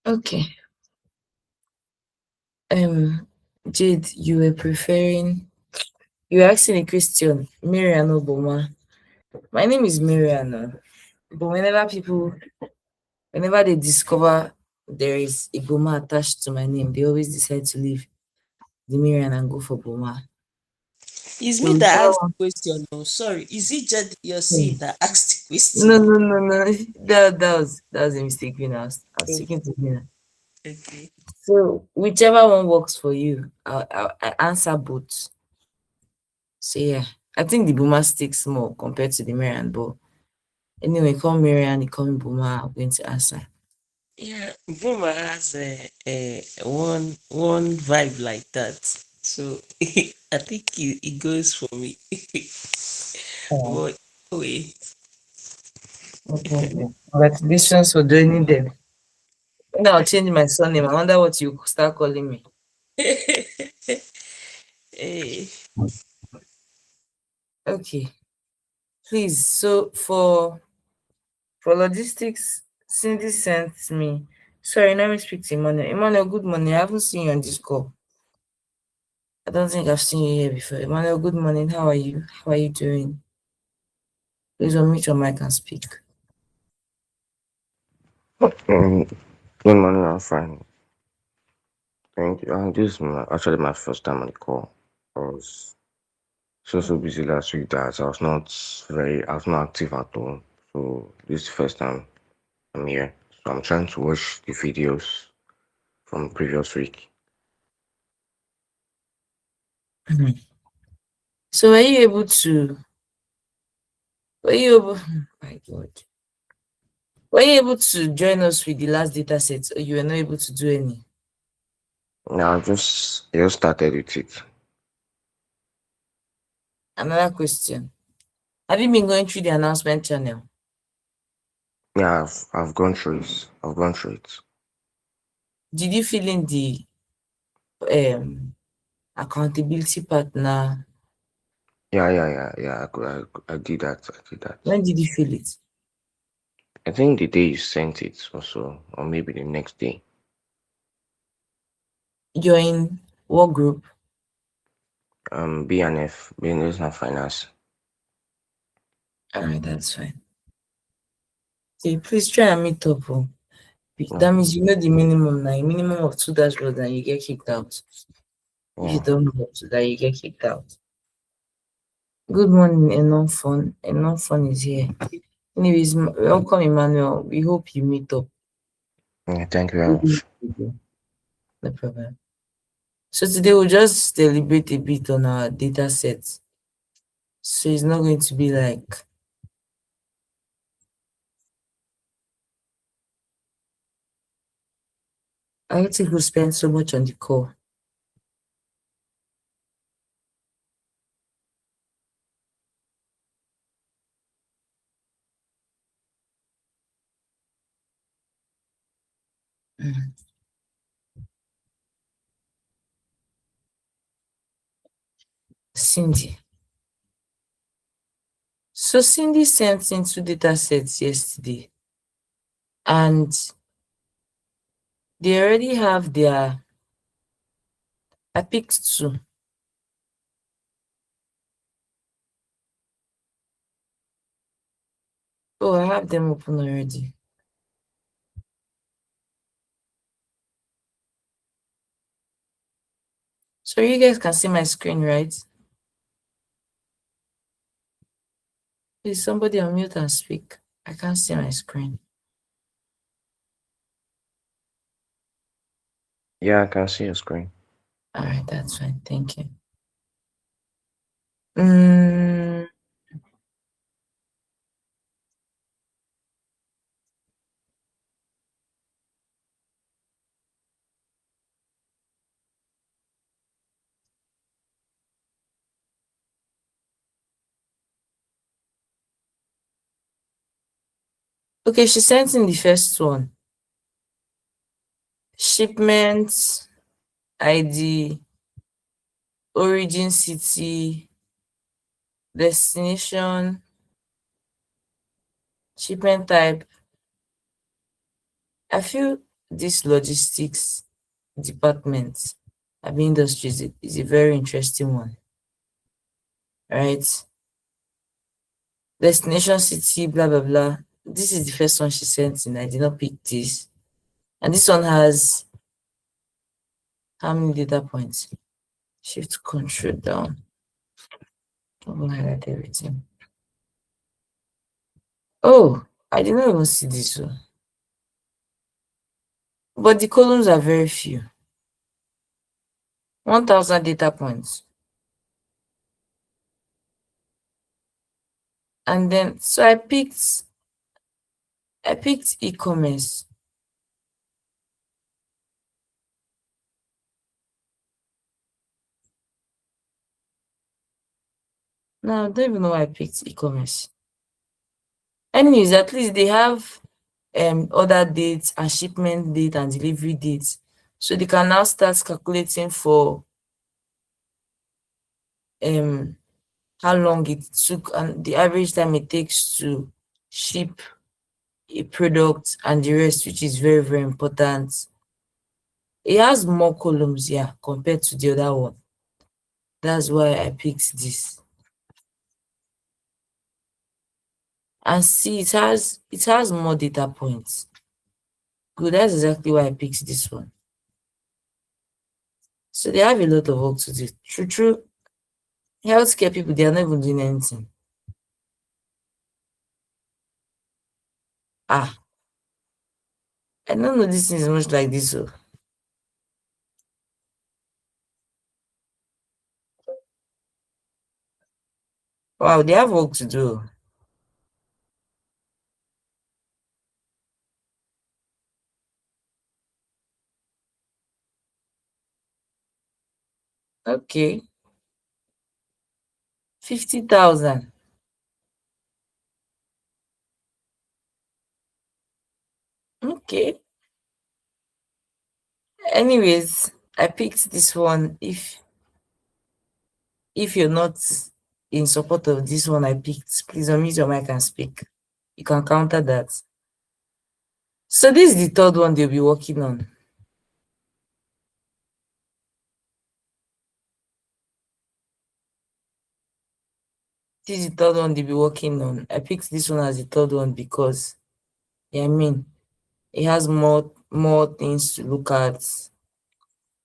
Okay. Jade, you were asking a question, Marian Obama. My name is Marian, but whenever they discover there is a Boma attached to my name, they always decide to leave the Marian and go for Boma. It's So me that whichever asked one. the question. No, sorry. Is it just your Hmm. seed that asked the No, question? no, no, no. That was a mistake, I was Okay. speaking to Vina. Okay. So whichever one works for you, I answer both. So yeah, I think the Boma sticks more compared to the Marian, but anyway, call Marian, you call me Boma, I'm going to answer. Yeah, Boomer has a one vibe like that. So I think it goes for me. Oh, But anyway, no problem. Congratulations for joining them. Now I'll change my surname. I wonder what you start calling me. eh, Okay, please. So for logistics, Cindy sent me. Sorry, let me speak to Emmanuel. Emmanuel, good morning. I haven't seen you on this call. I don't think I've seen you here before. Emmanuel, good morning. How are you? How are you doing? Please unmute your mic and speak. Good morning, I'm fine. Thank you. This is actually my first time on the call. I was so busy last week that I was not active at all. So this is the first time I'm here. So I'm trying to watch the videos from previous week. Mhm. So were you able to? Were you able? My God. Were you able to join us with the last data set, or you were not able to do any? Now I just started with it. Another question. Have you been going through the announcement channel? Yeah, I've gone through it. I've gone through it. Did you fill in the um accountability partner? Yeah. I did that. I did that. When did you fill it? I think the day you sent it also, or maybe the next day. You're in what group? BNF, Business and Finance. Alright, that's fine. Okay, please try and meet up. Oh. That Okay. means you know the minimum now. A minimum of 2 dashboards and you get kicked out. If you Yeah. don't know up to that, you get kicked out. Good morning, Enough Fun. Enough Fun is here. Anyways, welcome Emmanuel. We hope you meet up. Yeah, thank you very Maybe much. you do. No problem. So today we'll just deliberate a bit on our data sets. So it's not going to be like I don't think we'll spend so much on the call. Mm. Cindy. So Cindy sent in 2 data sets yesterday and they already have their I picked 2. Oh, I have them open already. So you guys can see my screen, right? Please somebody unmute and speak. I can't see my screen. Yeah, I can see your screen. Alright, that's fine. Thank you. Mm, okay, she sent in the first one. Shipment ID, origin city, destination, shipment type. I feel this logistics department, industry is a very interesting one, right? Destination city, blah blah blah. This is the first one she sent in. I did not pick this. And this one has how many data points? Shift control down. Don't highlight everything. Oh, I did not even see this one. But the columns are very few. 1,000 data points. And then so I picked e-commerce. Now I don't even know why I picked e-commerce. Anyways, at least they have order dates and shipment date and delivery dates. So they can now start calculating for how long it took and the average time it takes to ship a product and the rest, which is very, very important. It has more columns here compared to the other one. That's why I picked this. And see, it has more data points. Good, that's exactly why I picked this one. So they have a lot of work to do. True. Healthcare people, they are not even doing anything. I don't know this thing is much like this. So. Wow, they have work to do. Okay. 50,000. Okay. Anyways, I picked this one. If you're not in support of this one I picked, please unmute your mic and speak. You can counter that. So this is the third one they'll be working on. This is the third one they'll be working on. I picked this one as the third one because, it has more things to look at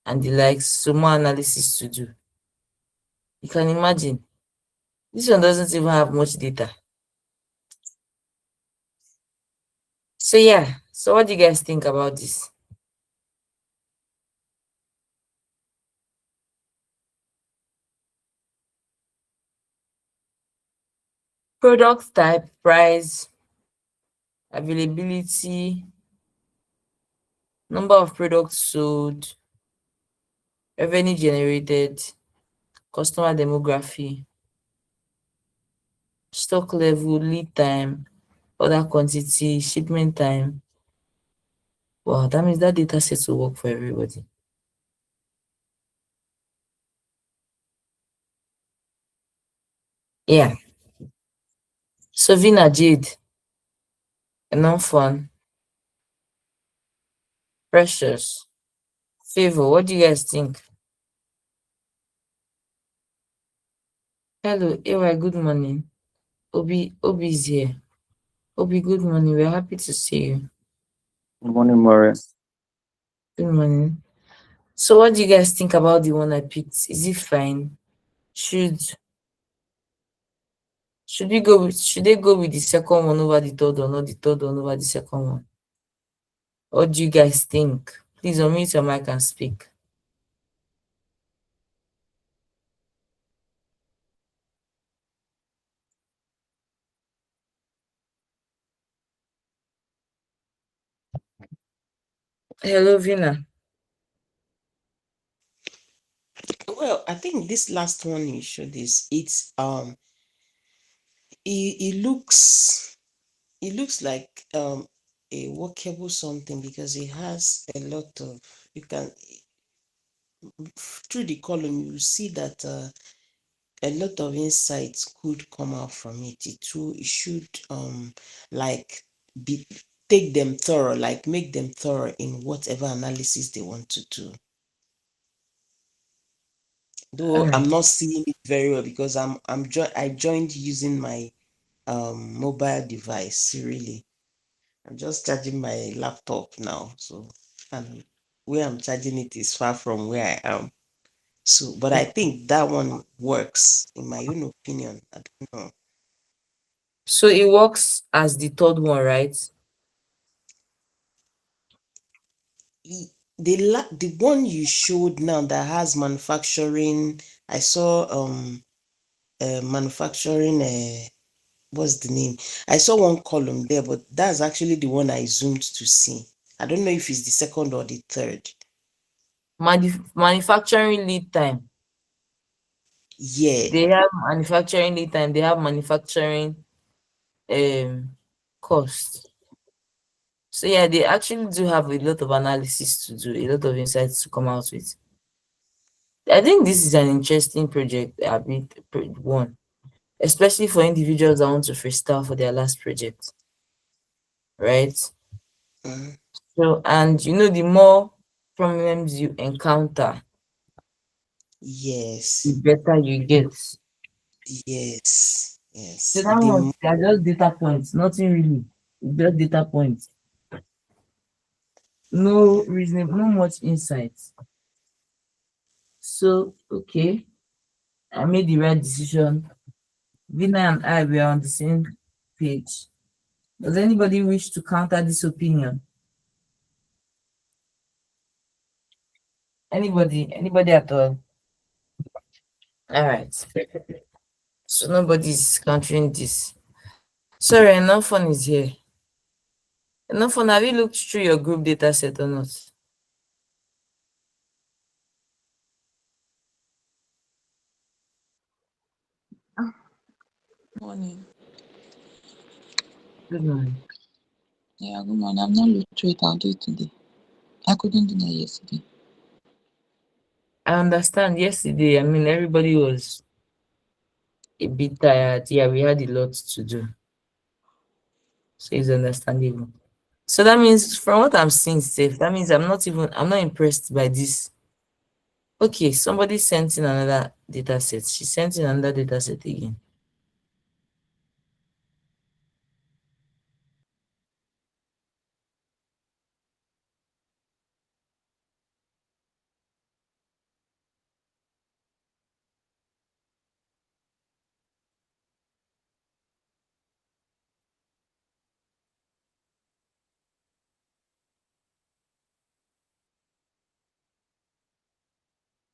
and the likes, so more analysis to do. You can imagine. This one doesn't even have much data. So yeah, so what do you guys think about this? Product type, price, availability, number of products sold, revenue generated, customer demography, stock level, lead time, order quantity, shipment time. Wow, that means that data set will work for everybody. Yeah. So Vina, Jade, non-fun, Precious, Favor, what do you guys think? Hello, AY, good morning. Obi is here. Obi, good morning. We're happy to see you. Good morning, Murray. Good morning. So what do you guys think about the one I picked? Is it fine? Should should they go with the second one over the third one or the third one over the second one? What do you guys think? Please unmute your mic and speak. Hello, Vina. Well, I think this last one you showed it looks like a workable something because it has a lot of you can through the column you see that a lot of insights could come out from it. It should like be take them thorough, like make them thorough in whatever analysis they want to do. Though Alright. I'm not seeing it very well because I joined using my mobile device, really. I'm just charging my laptop now, so and where I'm charging it is far from where I am. So, but I think that one works, in my own opinion. I don't know. So it works as the third one, right? The one you showed now that has manufacturing, I saw manufacturing. What's the name? I saw one column there, but that's actually the one I zoomed to see. I don't know if it's the second or the third. Manufacturing lead time. Yeah. They have manufacturing lead time. They have manufacturing cost. So yeah, they actually do have a lot of analysis to do, a lot of insights to come out with. I think this is an interesting project, one, especially for individuals that want to freestyle for their last project, right? Mhm. So, and the more problems you encounter, the Yes. better you get. Yes. So Yes. that one, they are just data points, nothing really. It's just data points. No reason, no much insight. So, okay, I made the right decision. Vina and I were on the same page. Does anybody wish to counter this opinion? Anybody? Anybody at all? All right. So nobody's countering this. Sorry, enough fun is here. Enough fun. Have you looked through your group data set or not? Morning. Good morning. Yeah, good morning. I've not looked through it. I'll do it today. I couldn't do that yesterday. I understand yesterday, I mean, everybody was a bit tired. Yeah, we had a lot to do. So it's understandable. So that means from what I'm seeing, Steph, that means I'm not impressed by this. Okay, somebody sent in another data set. She sent in another data set again.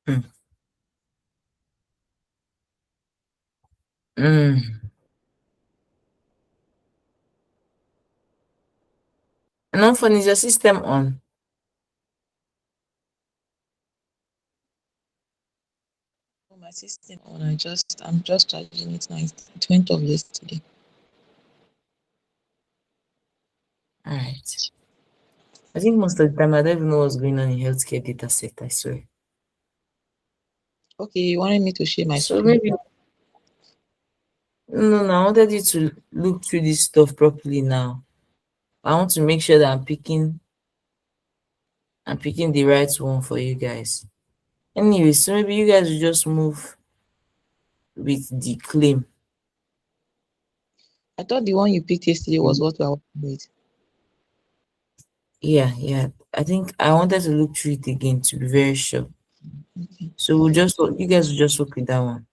Hmm. Mm. And now is your system on? Oh, my system on. I'm just charging it now. It went off yesterday. All right. I think most of the time I don't even know what's going on in healthcare data set, I swear. Okay, you wanted me to share my So screen. maybe no, I wanted you to look through this stuff properly now. I want to make sure that I'm picking the right one for you guys. Anyway, so maybe you guys will just move with the claim. I thought the one you picked yesterday was what we are working with. Yeah. I think I wanted to look through it again to be very sure. Okay, So you guys will just work with that one.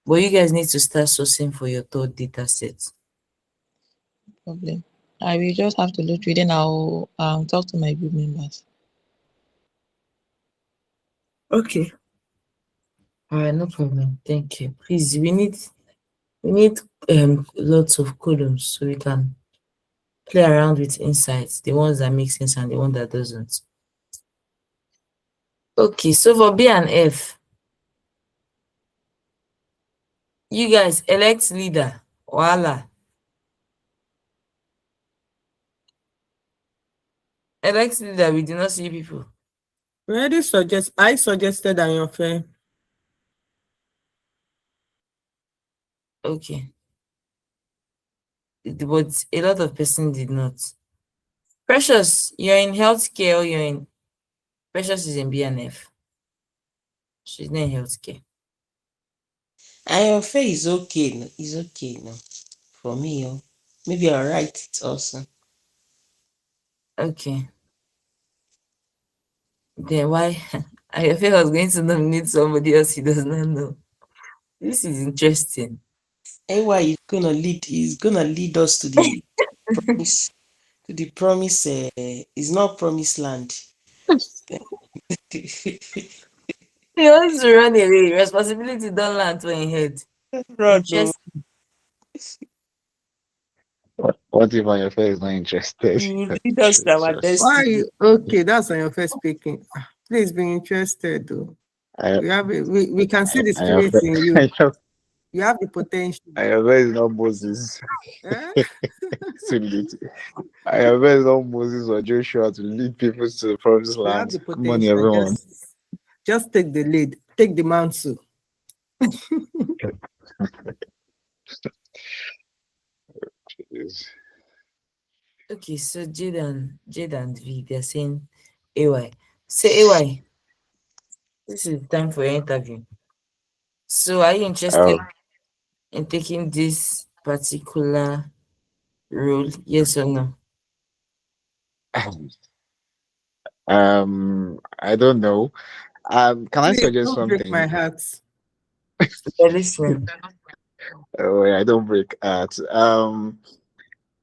But you guys need to start sourcing for your third data set. no problem. I will just have to look through. Then I'll talk to my group members. Okay. All right, no problem. Thank you. Please, we need lots of columns so we can play around with insights, the ones that make sense and the one that doesn't. Okay, so for B and F, you guys elect leader. Voila. Elect leader, we do not see people. I suggested Ayanfe. Okay. But a lot of person did not. Precious, you're in healthcare or you're in Precious is in BNF. She's not in healthcare. Ayofe is okay. No, it's okay. No, for me. Oh, maybe I'll write it also. Okay. Then why I feel I was going to nominate somebody else he does not know. This is interesting. Why is gonna lead? Is gonna lead us to the promise. To the promise. It's not promised land. He wants to run away. Responsibility don't land to his head. Run, no. Interesting. What if my affair is not interested? You will lead us to our Why are destiny. you okay? That's on your first speaking. Please be interested though. I, We can see the I have, spirit in you. You have the potential. I have is not Moses. Eh? I have is not Moses or Joshua to lead people to the promised You have land. the Good morning, potential. everyone. Just take the lead. Take the mantle. Okay, so Jade and V, they're saying AY. Say AY, this is time for your interview. So are you interested in taking this particular role? Yes or no? I don't know. Can I Please suggest don't break my something? heart. They're listening. Oh, yeah, I don't break art.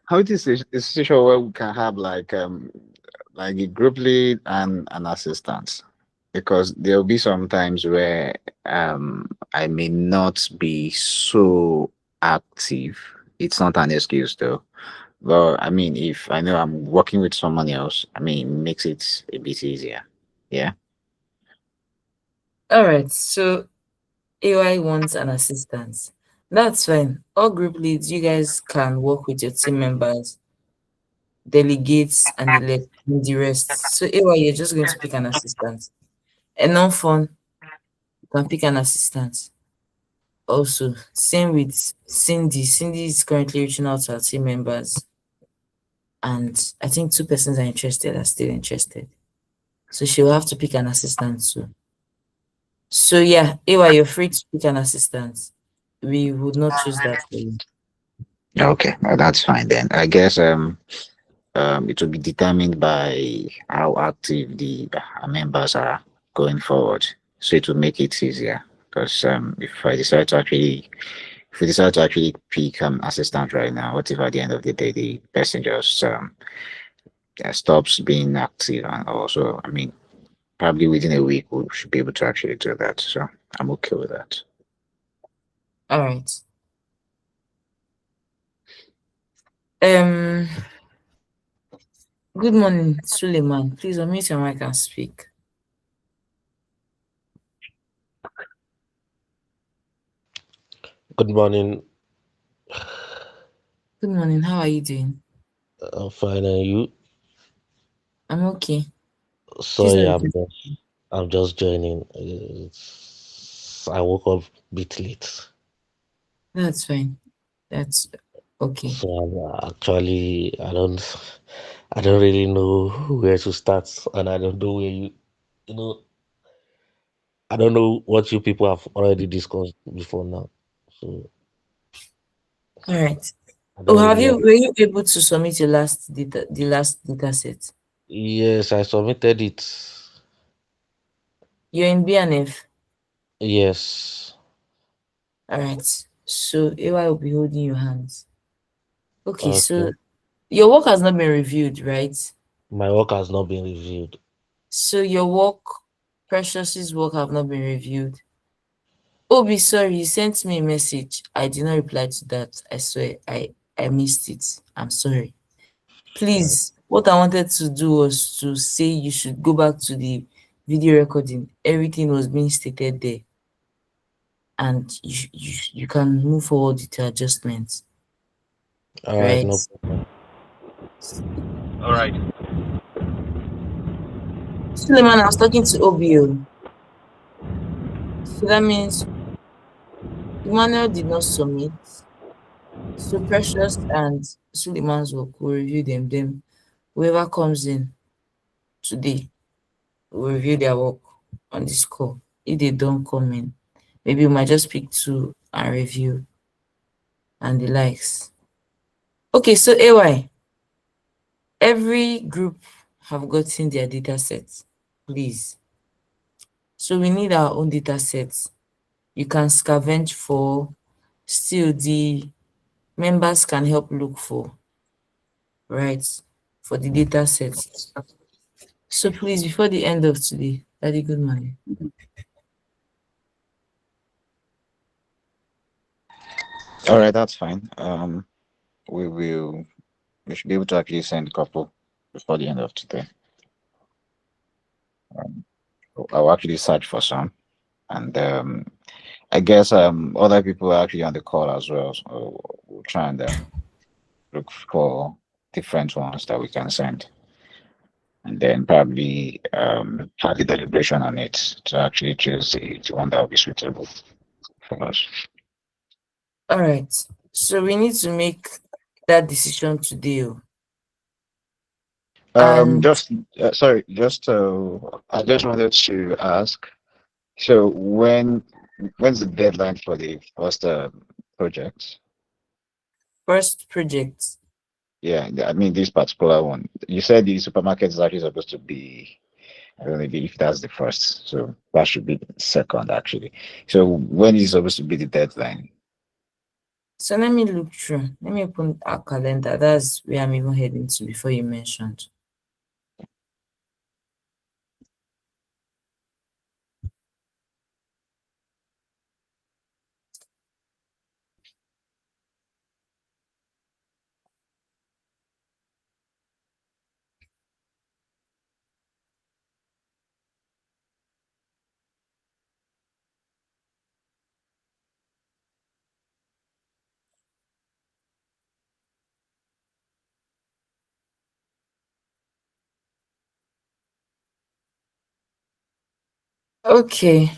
How it is a situation where we can have like a group lead and an assistant, because there'll be some times where I may not be so active. It's not an excuse though. But I mean, if I know I'm working with someone else, I mean, it makes it a bit easier. Yeah. All right, so AY wants an assistant. That's fine. All group leads, you guys can work with your team members, delegates, and the rest. So AY, you're just going to pick an assistant. And non-fun, you can pick an assistant. Also, same with Cindy. Cindy is currently reaching out to her team members, and I think two persons are still interested. So she will have to pick an assistant too. So yeah, Ewa, you're free to pick an assistant. We would not choose that for you. Okay, that's fine then. I guess it will be determined by how active the members are going forward. So it will make it easier. Because if we decide to actually pick assistant right now, what if at the end of the day the person just stops being active? And also, I mean, probably within a week we should be able to actually do that. So I'm okay with that. All right. Um. Good morning, Suleiman. Please unmute your mic and speak. Good morning. Good morning. How are you doing? I'm fine, and you? I'm okay. Please Sorry, know the I'm just joining. I woke up a bit late, That's fine. That's okay. so actually I don't really know where to start, and I don't know where you know, I don't know what you people have already discussed before now, so All right. I Oh, don't have really you have. were you able to submit your the last data set? Yes, I submitted it. You're in BNF. Yes. All right. So AY will be holding your hands. Okay, so Okay. your work has not been reviewed, right? My work has not been reviewed. So your work, Precious's work have not been reviewed. Obi, sorry, you sent me a message. I did not reply to that. I swear, I missed it. I'm sorry. Please, what I wanted to do was to say you should go back to the video recording. Everything was being stated there, and you can move forward with your adjustments, All right, right? no problem. All right. Suleiman, I was talking to Obio. So that means Emmanuel did not submit. So Precious and Suleiman's work will review them. Then whoever comes in today will review their work on this call. If they don't come in, maybe we might just pick two and review and the likes. Okay, so AY, every group have gotten their data sets, please. So we need our own data sets. You can scavenge for, still the members can help look for, right, for the data sets. So please, before the end of today, Daddy, good morning. All right, that's fine. We should be able to actually send a couple before the end of today. Um, I'll actually search for some, and I guess other people are actually on the call as well, so we'll try and look for different ones that we can send, and then probably have a deliberation on it to actually choose the one that will be suitable for us. All right. So we need to make that decision today. And Just sorry, just I just wanted to ask. So when's the deadline for the first project? first project. Yeah, I mean this particular one. You said the supermarket is actually supposed to be, I don't know if that's the first, so that should be the second actually. So when is supposed to be the deadline? So let me look through. Let me open our calendar. That's where I'm even heading to before you mentioned. Okay.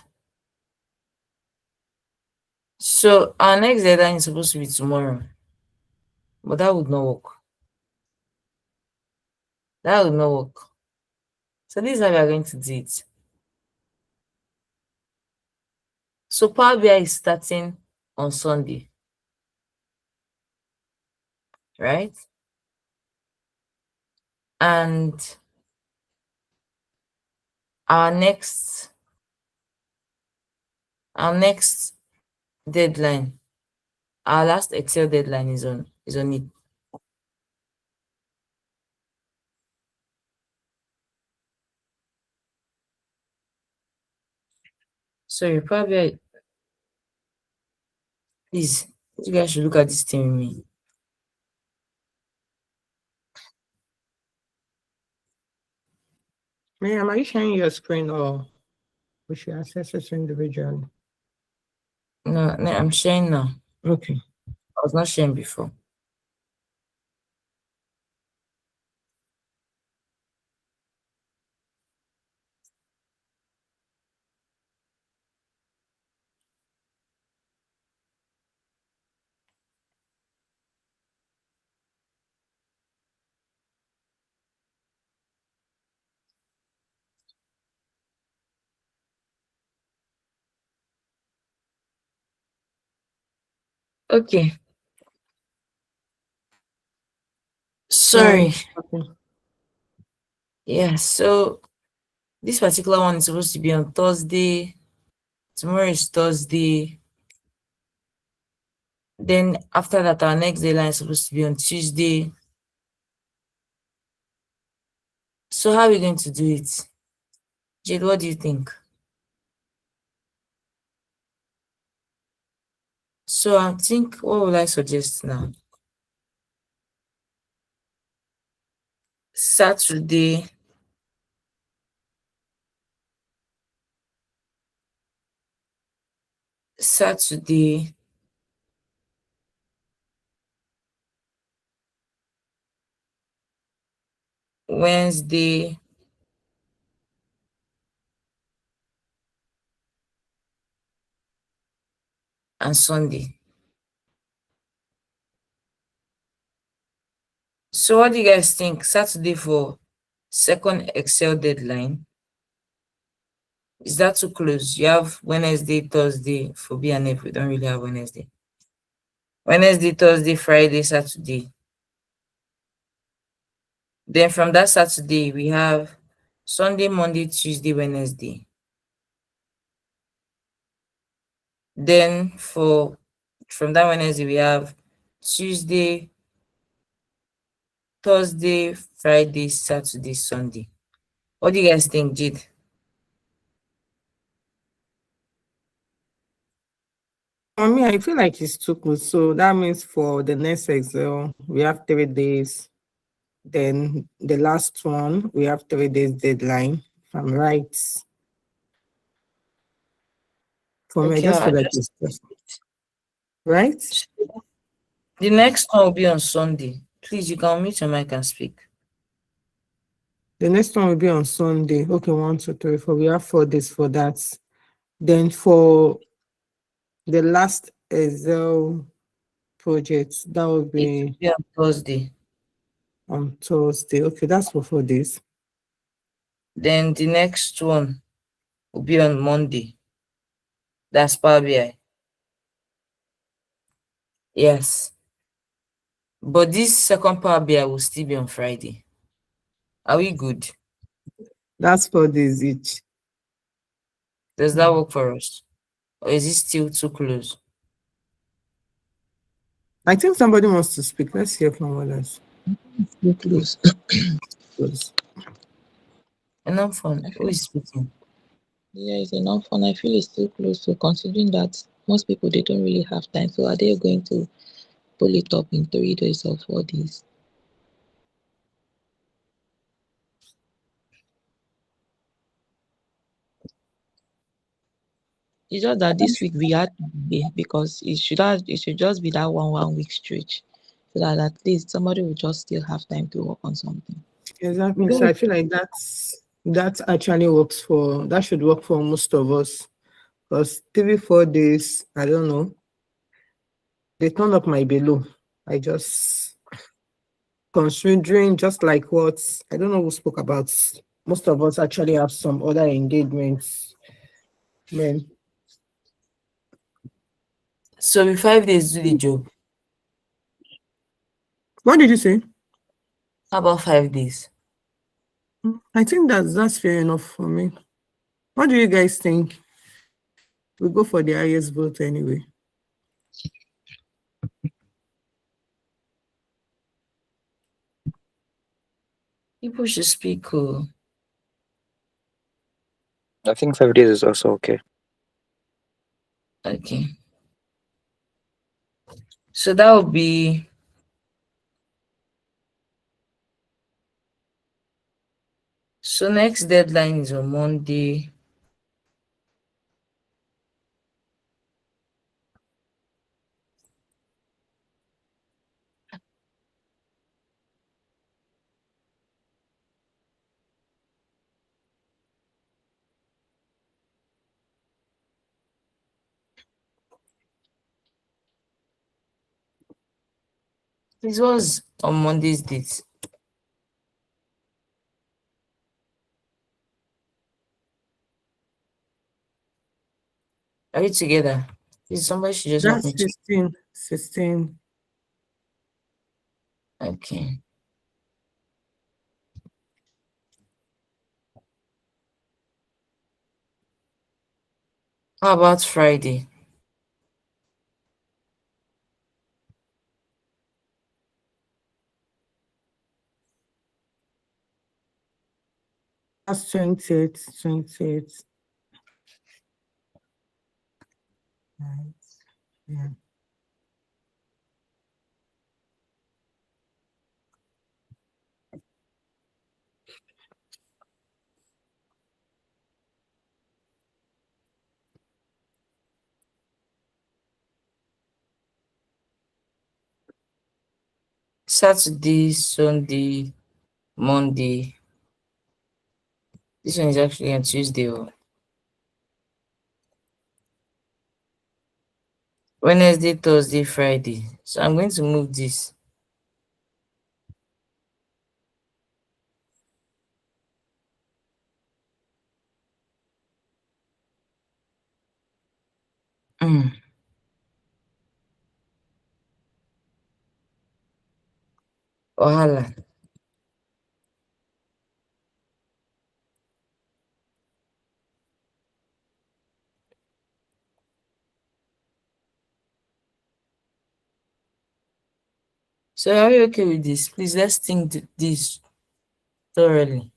So our next deadline is supposed to be tomorrow. But that would not work. That would not work. So this is how we are going to do it. So Power BI is starting on Sunday, right? And our next deadline, our last Excel deadline is on it. So you probably, please, you guys should look at this thing with me. Ma'am, are you sharing your screen or we should access it individually? No, I'm sharing now. Okay. I was not sharing before. Okay. Sorry. Okay. Yeah, so this particular one is supposed to be on Thursday. Tomorrow is Thursday. Then after that, our next deadline is supposed to be on Tuesday. So how are we going to do it? Jade, what do you think? So I think, what would I suggest now? Saturday, Saturday, Wednesday, and Sunday. So what do you guys think? Saturday for second Excel deadline. Is that too close? You have Wednesday, Thursday for B and F. We don't really have Wednesday. Wednesday, Thursday, Friday, Saturday. Then from that Saturday, we have Sunday, Monday, Tuesday, Wednesday. Then from that Wednesday, we have Tuesday, Thursday, Friday, Saturday, Sunday. What do you guys think, Jade? For me, I feel like it's too close. So that means for the next Excel, we have 3 days. Then the last one, we have 3 days deadline. If I'm right. For me, I Okay, just I'll feel like adjust. it's just right. The next one will be on Sunday. Please, you can mute your mic and speak. The next one will be on Sunday. Okay, 1, 2, 3, 4. We have 4 days for that. Then for the last Excel project, that will It will be be on Thursday. on Thursday. Okay, that's for 4 days. Then the next one will be on Monday. That's Power BI. Yes. But this second Power BI will still be on Friday. Are we good? That's 4 days each. Does that work for us? Or is it still too close? I think somebody wants to speak. Let's hear from others. Too close. Close. Enough fun. I Who feel is speaking? yeah, it's enough, and I feel it's too close. So considering that most people they don't really have time, so are they going to pull it up in 3 days or 4 days? It's just that this week we had because it should just be that one week stretch, so that at least somebody will just still have time to work on something. Exactly. So I feel like that actually works for that should work for most of us. Because 3, 4 days, I don't know. They turn up my below. I just considering just like what I don't know who spoke about. Most of us actually have some other engagements. Man, So will 5 days do the job? what did you say? How about 5 days? I think that's fair enough for me. What do you guys think? We go for the highest vote anyway. People should speak. Oh. I think 5 days is also okay. Okay. So that would be so next deadline is on Monday. This was on Monday's date. Are you together? Is somebody should just help That's me to 16. 16. okay. How about Friday? That's 28. 28. Right. Yeah. Saturday, Sunday, Monday. This one is actually on Tuesday. Oh. Wednesday, Thursday, Friday. So I'm going to move this. Wahala. So are you okay with this? Please let's think this thoroughly.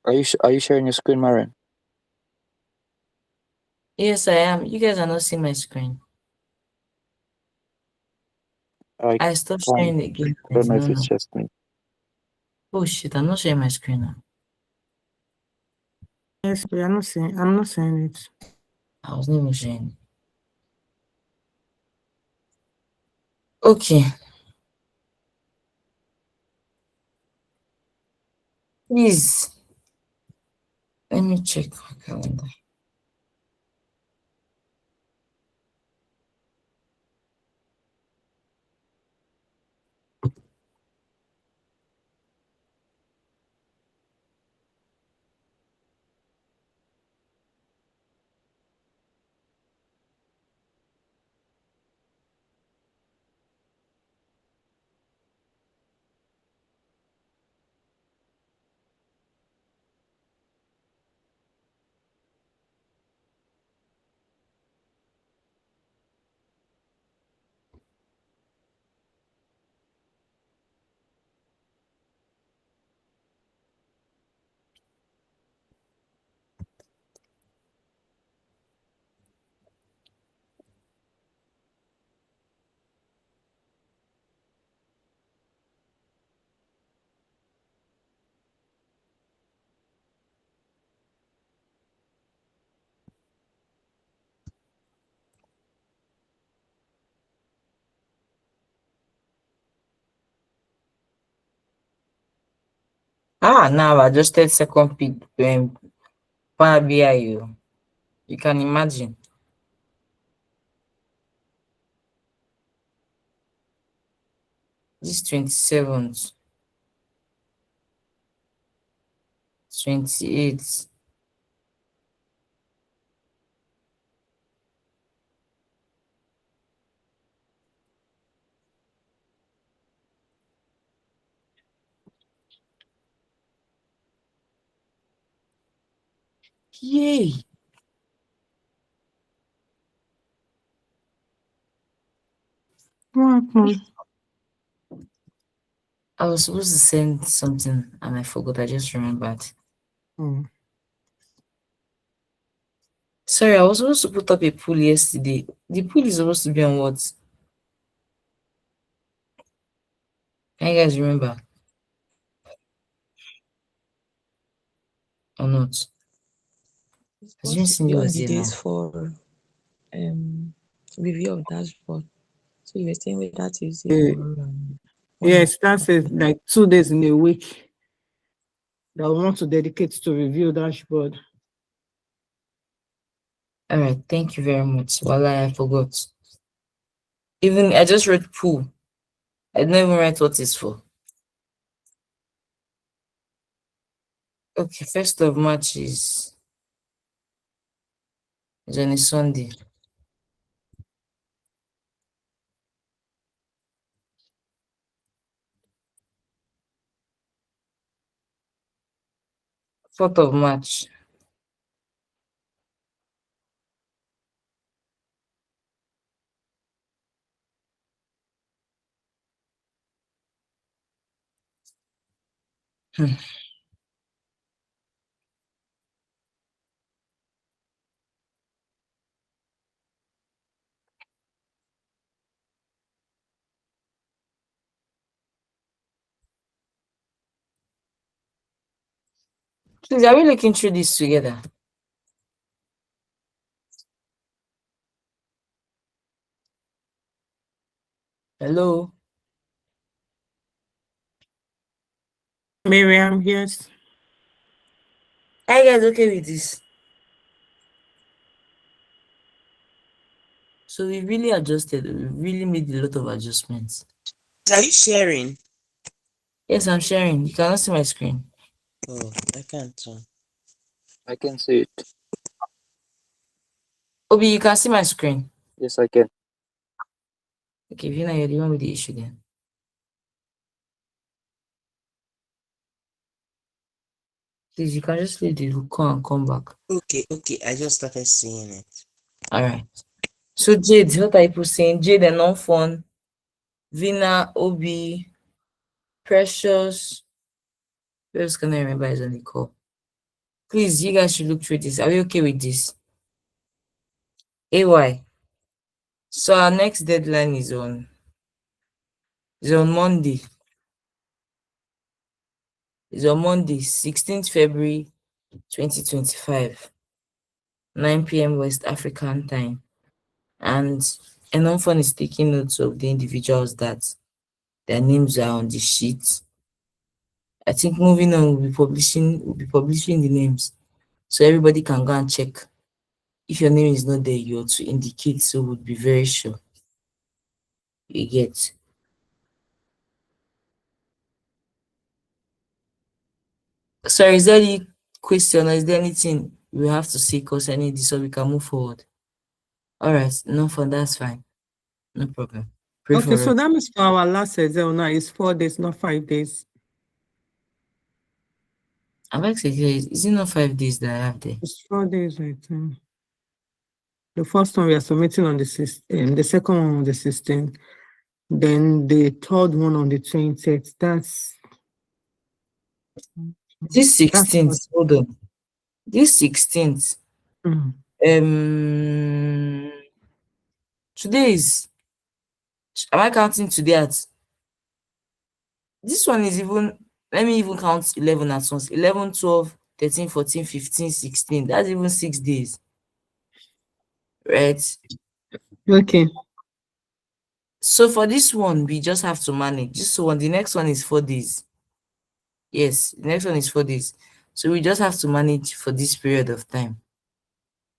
Are you sharing your screen, Maren? Yes, I am. You guys are not seeing my screen. I I stopped can't. sharing again. I don't know if No. it's just me. Oh shit, I'm not sharing my screen now. Yes, we are not saying. I'm not saying it. I was not even sharing. Okay. Please. Let me check my calendar. Now I adjusted second pick Power BI. You can imagine. This 27th, 28th. Yay! What happened? I was supposed to send something and I forgot. I just remembered. Sorry, I was supposed to put up a poll yesterday. The poll is supposed to be on what? Can you guys remember? Or not? It's Has been supposed to be Cindy on was the here now. days for review of dashboard. So you were saying whether Tuesday or Yes, that's it. Like 2 days in a week that we want to dedicate to review dashboard. All right, thank you very much. Well, I forgot. Even I just wrote pool. I didn't even write what it's for. Okay, 1st of March is on a Sunday. Fourth of March. Please, are we looking through this together? Hello? Miriam, yes. Are you guys okay with this? So we really adjusted. We really made a lot of adjustments. Are you sharing? Yes, I'm sharing. You cannot see my screen. Oh, I can't. I can see it. Obi, you can see my screen. Yes, I can. Okay, if you're not, you're the one with the issue then. Please, you can just leave the call and come back. Okay, I just started seeing it. All right. So Jade, what are people saying? Jade and non-fun. Vina, Obi, Precious. Who else can I remember is on the call? Please, you guys should look through this. Are we okay with this? AY. So our next deadline is on Monday. It's on Monday, 16th February 2025, 9 p.m. West African time. And Enonfon is taking notes of the individuals that their names are on the sheet. I think moving on, we'll be publishing the names so everybody can go and check. If your name is not there, you're to indicate, so we'll be very sure. You get. Sorry, is there any question or is there anything we have to say concerning this so we can move forward? All right, no fun, that's fine. No problem. Pray Okay, for so us. that means for our last exam now is 4 days, not 5 days. I'm actually here. Is it not 5 days that I have there? It's 4 days, right? The first one we are submitting on the system, the second one on the 16th, then the third one on the 20th. This That's 16th, hold on. This 16th, mm, today is, am I counting today at, this one is even, let me even count 11 at once. 11, 12, 13, 14, 15, 16. That's even 6 days. Right? okay. So for this one, we just have to manage. This one, the next one is 4 days. Yes, the next one is 4 days. So we just have to manage for this period of time.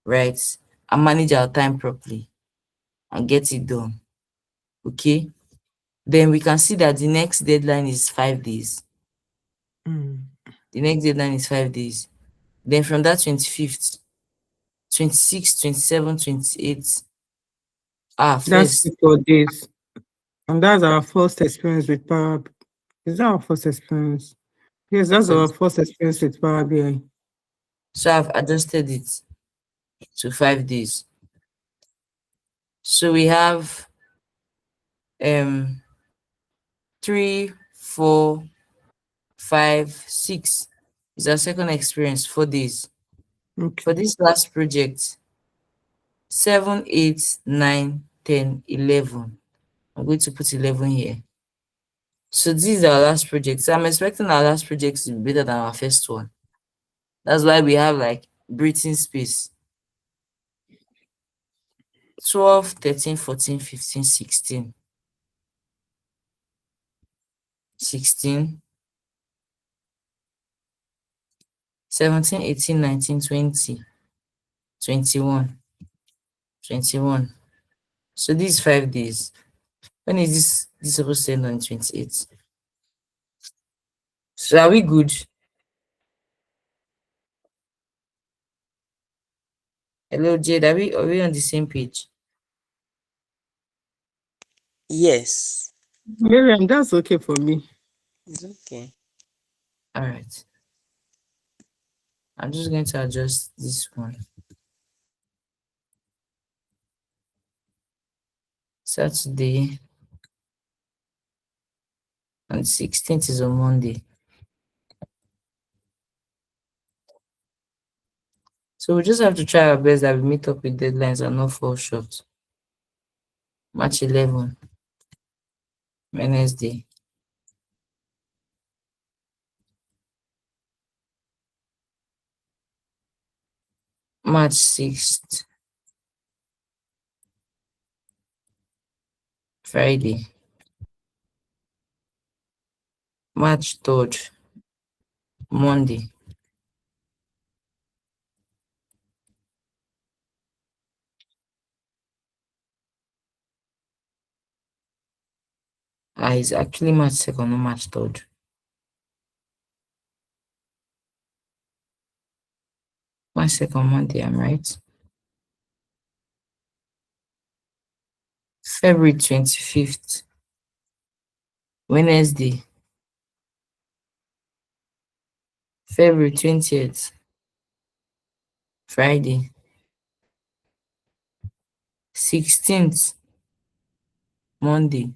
Right? And manage our time properly and get it done. Okay? Then we can see that the next deadline is 5 days. The next deadline is 5 days. Then from that 25th, 26, 27, 28. That's First. 4 days. And that's our first experience with Power. Is that our first experience? Yes, that's our first experience with Power BI. So I've adjusted it to 5 days. So we have 3, 4, 5, 6 is our second experience, 4 days. Okay. For this last project, 7, 8, 9, 10, 11. I'm going to put 11 here. So this is our last project. So I'm expecting our last project to be better than our first one. That's why we have like breathing space. 12, 13, 14, 15, 16. 16, 17, 18, 19, 20, 21, 21. So these 5 days. When is this supposed to end on 28th? So are we good? Hello, Jade. Are we on the same page? Yes. Miriam, that's okay for me. It's okay. All right. I'm just going to adjust this one. Saturday. And 16th is on Monday. So we just have to try our best that we meet up with deadlines and not fall short. March 11, Wednesday. March 6th, Friday. March 3rd, Monday. It's actually March 2nd, not March 3rd. March 2nd, Monday, I'm right. February 25th, Wednesday. February 20th, Friday. 16th, Monday.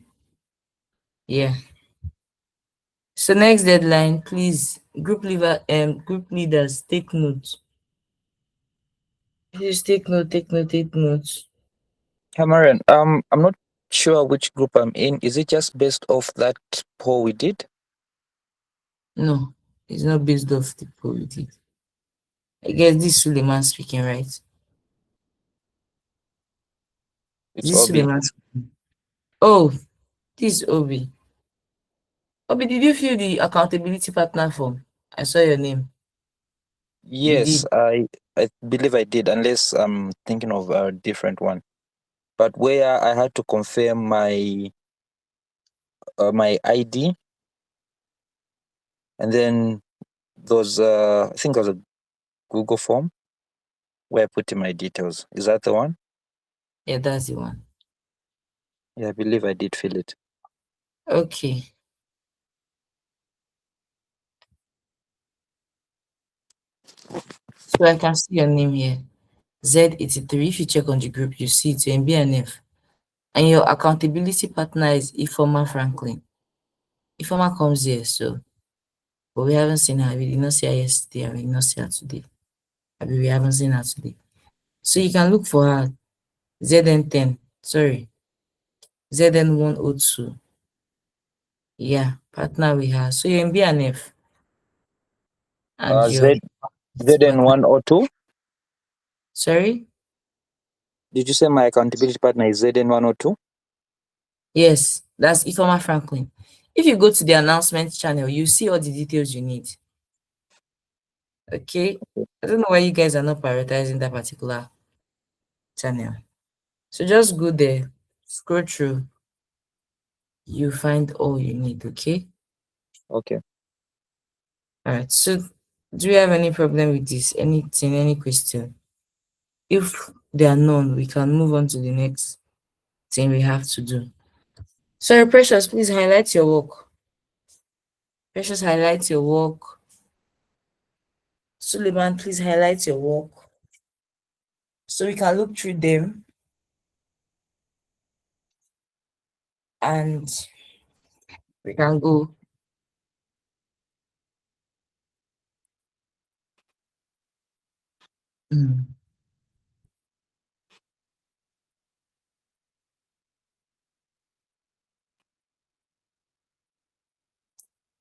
Yeah. So next deadline, please, group leaders, take note. Please take note, take note, take note. Hey, Marian, I'm not sure which group I'm in. Is it just based off that poll we did? No, it's not based off the politics. I guess this is Suleiman speaking, right? It's This is Obi. Suleiman speaking. Oh, this is Obi. Obi, did you fill the accountability partner form? I saw your name. You Yes, did. I believe I did, unless I'm thinking of a different one. But where I had to confirm my ID, and then those I think it was a Google form where I put in my details. Is that the one? Yeah, that's the one. Yeah, I believe I did fill it. Okay. So I can see your name here. Z83. If you check on the group, you see it's MBNF. And your accountability partner is Ifoma Franklin. Ifoma comes here, so but we haven't seen her. We did not see her yesterday, and we did not see her today. I mean, we haven't seen her today. So you can look for her. ZN10. Sorry. ZN102. Yeah, partner we have. So you're in BNF and your ZN partner. 102. Sorry? Did you say my accountability partner is ZN 102? Yes, that's Ifoma Franklin. If you go to the announcement channel, you see all the details you need. Okay? I don't know why you guys are not prioritizing that particular channel. So just go there, scroll through, you find all you need, okay? Okay. All right. So do you have any problem with this? Anything, any question? If there are none, we can move on to the next thing we have to do. Sorry, Precious, please highlight your work. Precious, highlight your work. Suleiman, please highlight your work. So we can look through them and we can go. Mm.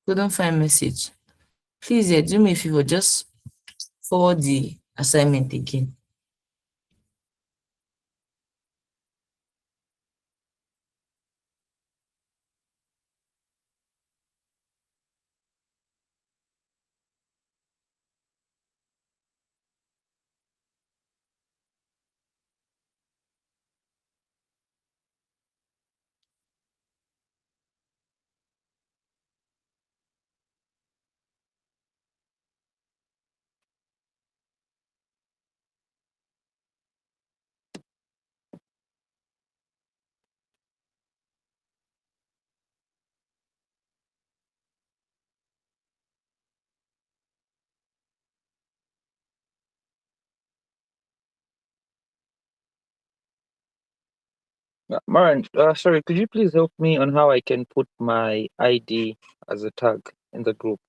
Couldn't find message. Please, do me a favor, just forward the assignment again. Maran, sorry, could you please help me on how I can put my ID as a tag in the group?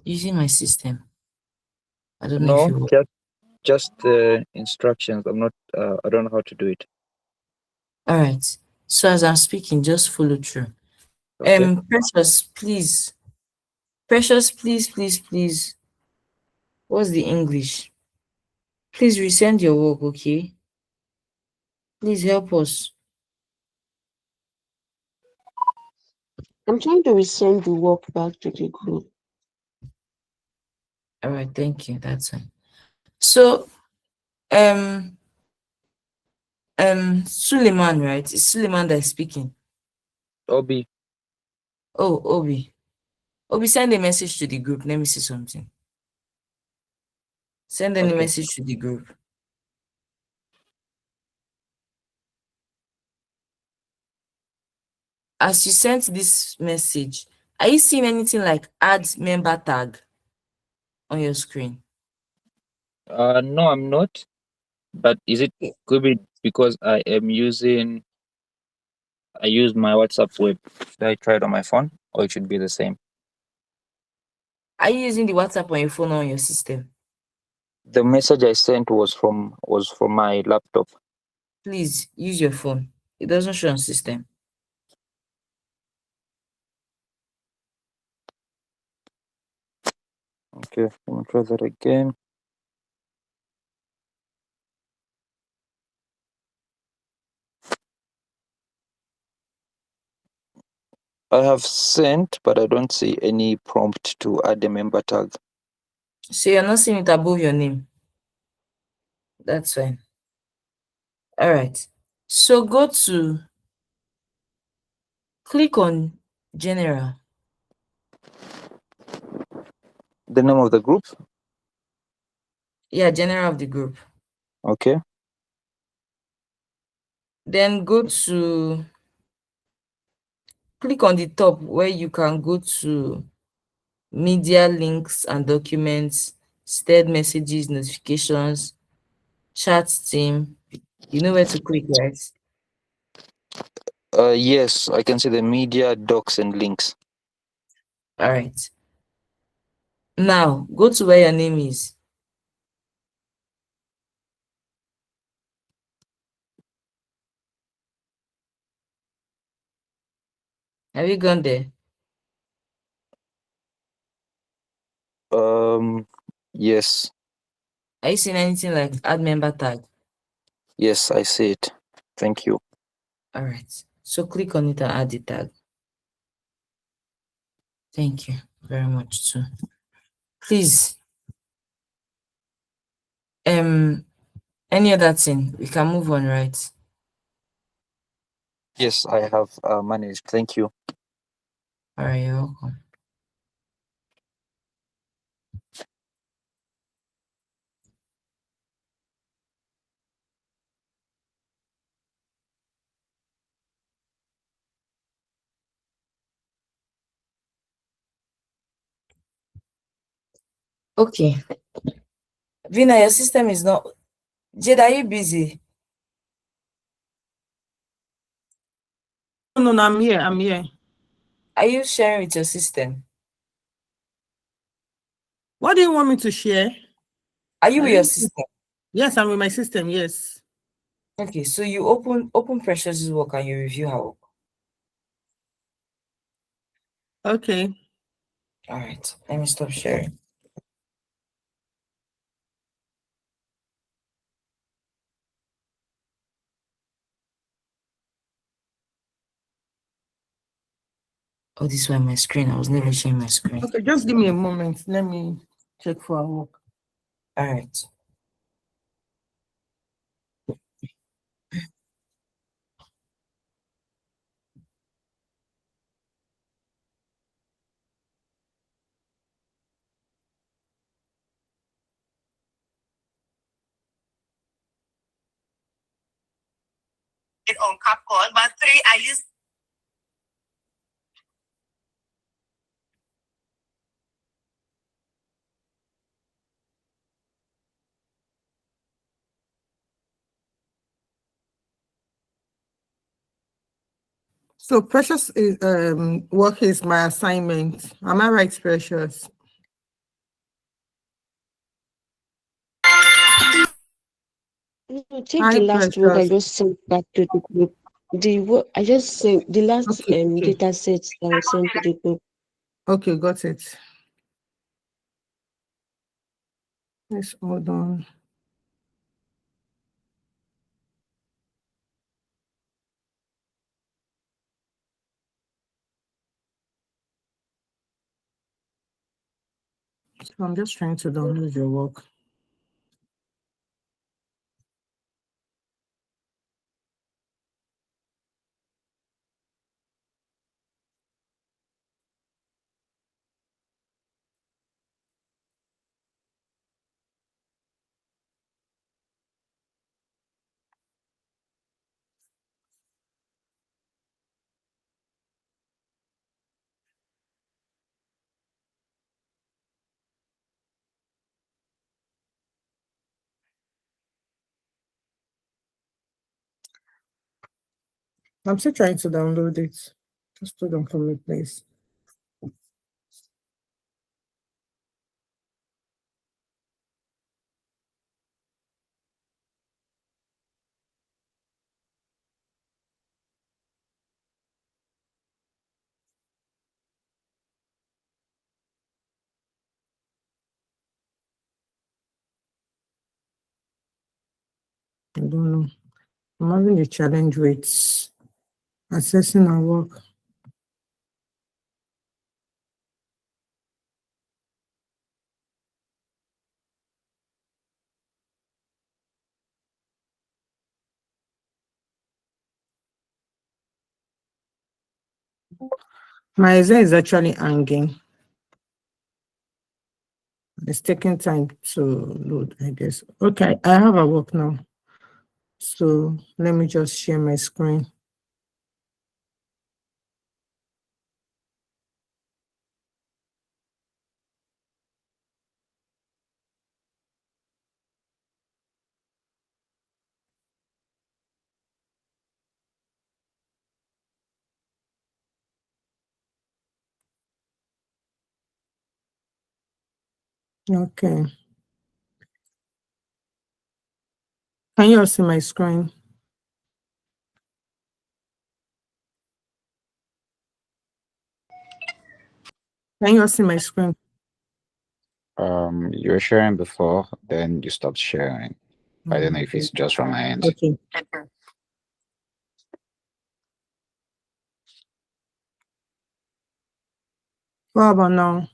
Using my system. I don't know if No, you just the instructions. I don't know how to do it. all right. So as I'm speaking, just follow through. Okay. Precious, please. Precious, please, please, please. What's the English? Please resend your work, okay? Please help us. I'm trying to resend the work back to the group. All right, thank you. That's fine. So, Suleiman, right? It's Suleiman that is speaking. Obi. Oh, Obi. Obi, send a message to the group. Let me see something. Send any Okay. message to the group. as you sent this message, are you seeing anything like add member tag on your screen? No, I'm not. But is it Okay. could be because I use my WhatsApp web that I tried on my phone, or it should be the same. Are you using the WhatsApp on your phone or on your system? The message I sent was from my laptop. Please use your phone. It doesn't show on system. Okay, let me try that again. I have sent, but I don't see any prompt to add a member tag. So you're not seeing it above your name. That's fine. All right. So click on general. The name of the group? Yeah, general of the group. Okay. Then click on the top where you can go to media links and documents, stead messages, notifications, chat team. You know where to click, right? Yes, I can see the media, docs, and links. All right. Now go to where your name is. Have you gone there? Yes, Are you seeing anything like add member tag? yes, I see it. Thank you. All right. So click on it and add the tag. Thank you very much too. Please, any other thing? We can move on, right? Yes, I have managed. Thank you. All right, you're welcome. Okay. Vina, your system is not. Jade, are you busy? No, I'm here. I'm here. Are you sharing with your system? What do you want me to share? Are you with your system? Yes, I'm with my system. Yes. Okay, so you open Precious's work and you review her work. Okay. All right, let me stop sharing. Oh, this one my screen. I was never sharing my screen. Okay, just give me a moment. Let me check for our work. All right. It on Capcom, but 3 I use. So Precious is work is my assignment. Am I right, Precious? No, take Hi, the last work I Precious. just sent back to the group. The work I just sent the last Okay. data sets that was sent to the group. Okay, got it. Let's hold on. So I'm just trying to download your work. I'm still trying to download it. Just hold on for me, please. I don't know. I'm having a challenge with accessing our work. My Excel is actually hanging. It's taking time to load, I guess. Okay, I have a work now. So let me just share my screen. Okay. Can you all see my screen? Can you all see my screen? You were sharing before, then you stopped sharing. I don't know if it's just from my end. Okay. What about now?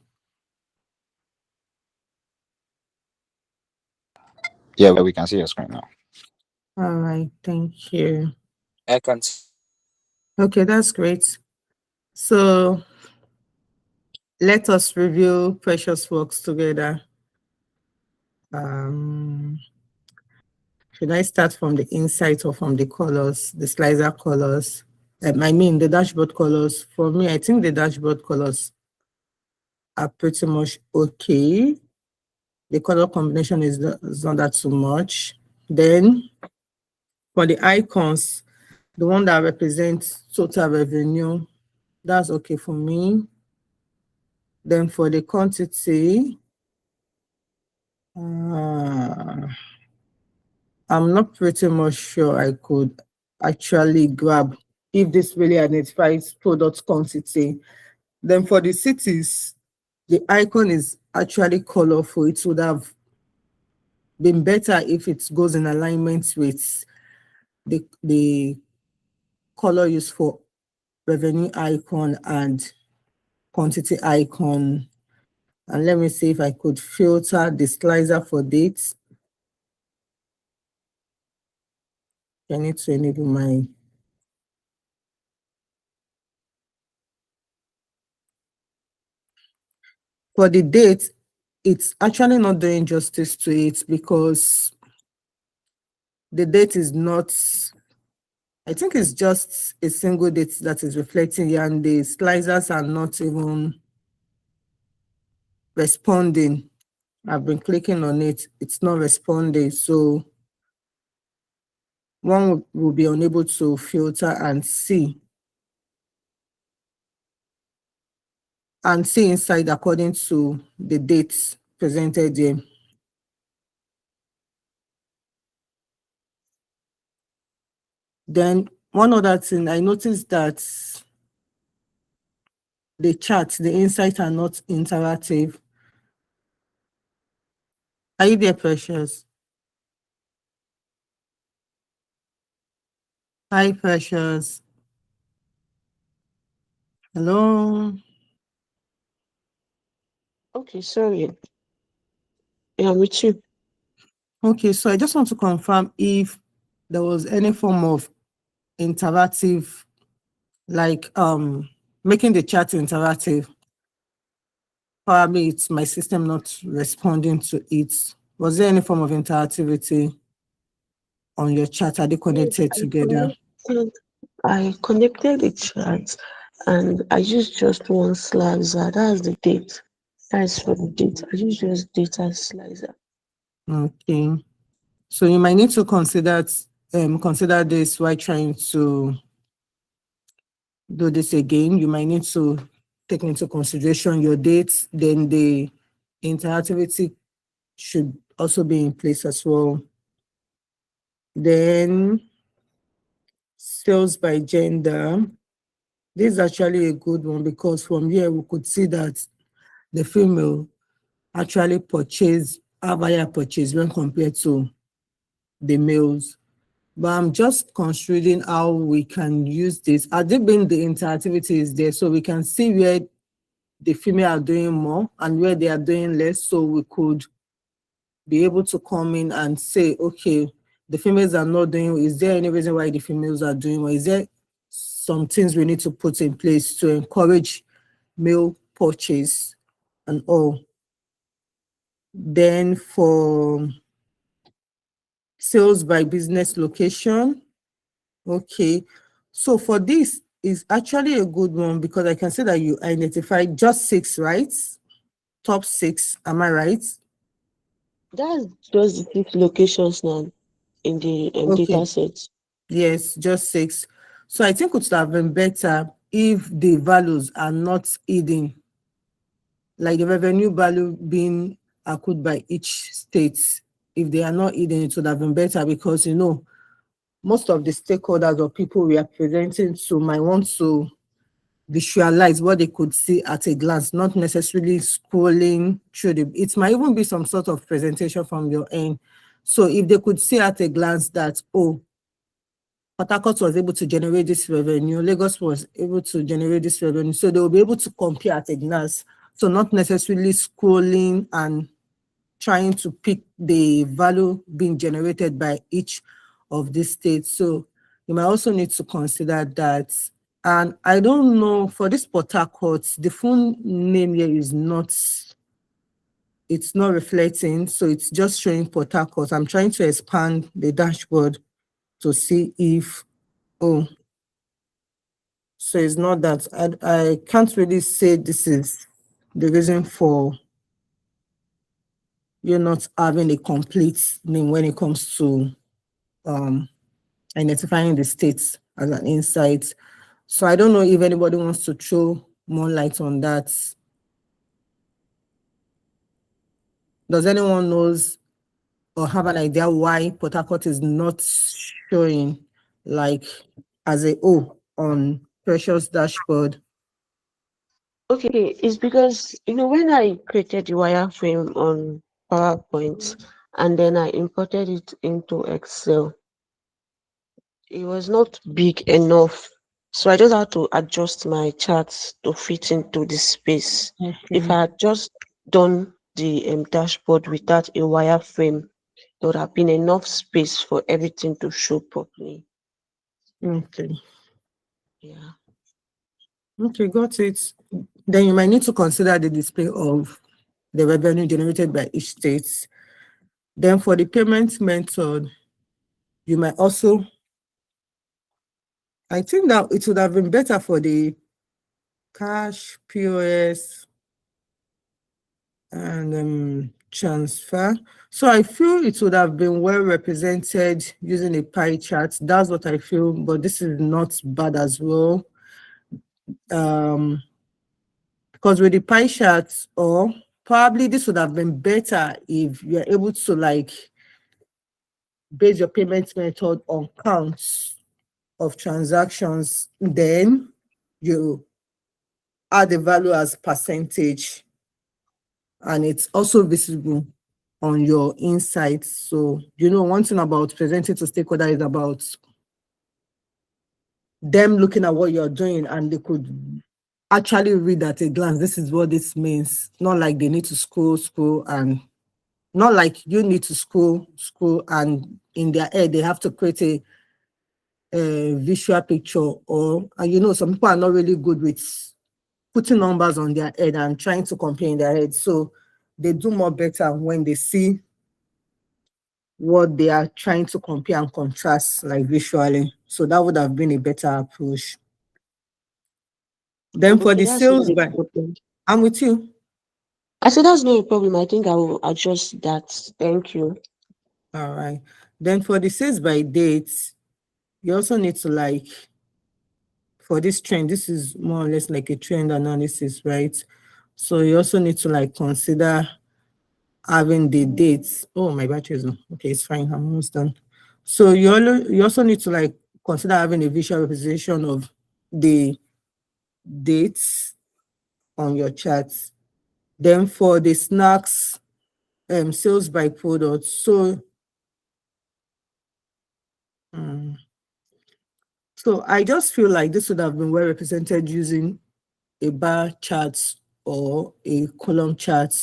Yeah, we can see your screen now. All right, thank you. I can see. Okay, that's great. So let us review precious works together. Should I start from the insight or from the colors, the slicer colors? I mean, the dashboard colors. For me, I think the dashboard colors are pretty much okay. The color combination is not that too much. Then for the icons, the one that represents total revenue, that's okay for me. Then for the quantity, I'm not pretty much sure I could actually grab if this really identifies product quantity. Then for the cities, the icon is actually colorful. It would have been better if it goes in alignment with the color used for revenue icon and quantity icon. And let me see if I could filter the slicer for dates. I need to enable my for the date. It's actually not doing justice to it because the date is not, I think it's just a single date that is reflecting here, and the slicers are not even responding. I've been clicking on it, it's not responding. So one will be unable to filter and see inside according to the dates presented here. Then one other thing, I noticed that the charts, the insights are not interactive. Are you there, Precious? Hi, Precious. Hello. Okay, sorry. Yeah, I'm with you. Okay, so I just want to confirm if there was any form of interactive, like making the chat interactive. Probably it's my system not responding to it. Was there any form of interactivity on your chat? Are they connected together? I connected the chat and I used just one slicer. That's the date. That's for the date. I used just data slicer. Okay. So you might need to consider this while trying to do this again. You might need to take into consideration your dates. Then the interactivity should also be in place as well. Then sales by gender. This is actually a good one because from here we could see that the female actually have higher purchase when compared to the males. But I'm just considering how we can use this. As it being the interactivity is there, so we can see where the female are doing more and where they are doing less. So we could be able to come in and say, okay, the females are not doing, is there any reason why the females are doing well? Is there some things we need to put in place to encourage male purchase and all? Then for sales by business location, okay. So for this is actually a good one because I can see that you identified just 6, right? Top 6, am I right? That's just the 6 locations now in the Okay. data set. Yes, just 6. So I think it would have been better if the values are not hidden, like the revenue value being accrued by each state. If they are not hidden, it would have been better because, most of the stakeholders or people we are presenting to might want to visualize what they could see at a glance, not necessarily scrolling through it might even be some sort of presentation from your end. So if they could see at a glance that, oh, Port Harcourt was able to generate this revenue, Lagos was able to generate this revenue, so they will be able to compare at a glance. So not necessarily scrolling and trying to pick the value being generated by each of these states. So you might also need to consider that. And I don't know, for this Port Harcourt, the full name here is not, it's not reflecting. So it's just showing Port Harcourt. I'm trying to expand the dashboard to see if, oh, so it's not that. I can't really say this is the reason for you're not having a complete name when it comes to identifying the states as an insight. So I don't know if anybody wants to throw more light on that. Does anyone knows or have an idea why Port Harcourt is not showing like as a O on Precious dashboard? Okay, it's because when I created the wireframe on PowerPoint and then I imported it into Excel, it was not big enough. So I just had to adjust my charts to fit into the space. If I had just done the dashboard without a wireframe, there would have been enough space for everything to show properly. Okay. Yeah. Okay, got it. Then you might need to consider the display of the revenue generated by each state. Then for the payment method, you might also, I think that it would have been better for the cash, POS, and transfer. So I feel it would have been well represented using a pie chart. That's what I feel, but this is not bad as well. Because with the pie charts, or probably this would have been better if you're able to like base your payment method on counts of transactions, then you add the value as percentage, and it's also visible on your insights. So one thing about presenting to stakeholders is about them looking at what you're doing and they could actually read at a glance, this is what this means. Not like they need to scroll, and not like you need to scroll, and in their head they have to create a visual picture, or some people are not really good with putting numbers on their head and trying to compare in their head. So they do more better when they see what they are trying to compare and contrast like visually. So that would have been a better approach. Then for Okay, the that's not sales a by, problem. I'm with you. I said that's not a problem. I think I will adjust that. Thank you. All right. Then for the sales by dates, you also need to like for this trend, this is more or less like a trend analysis, right? So you also need to like consider having the dates. Oh, my battery is on. Okay, it's fine. I'm almost done. So you also need to like consider having a visual representation of the dates on your charts. Then for the snacks, sales by product. So I just feel like this would have been well represented using a bar chart or a column chart,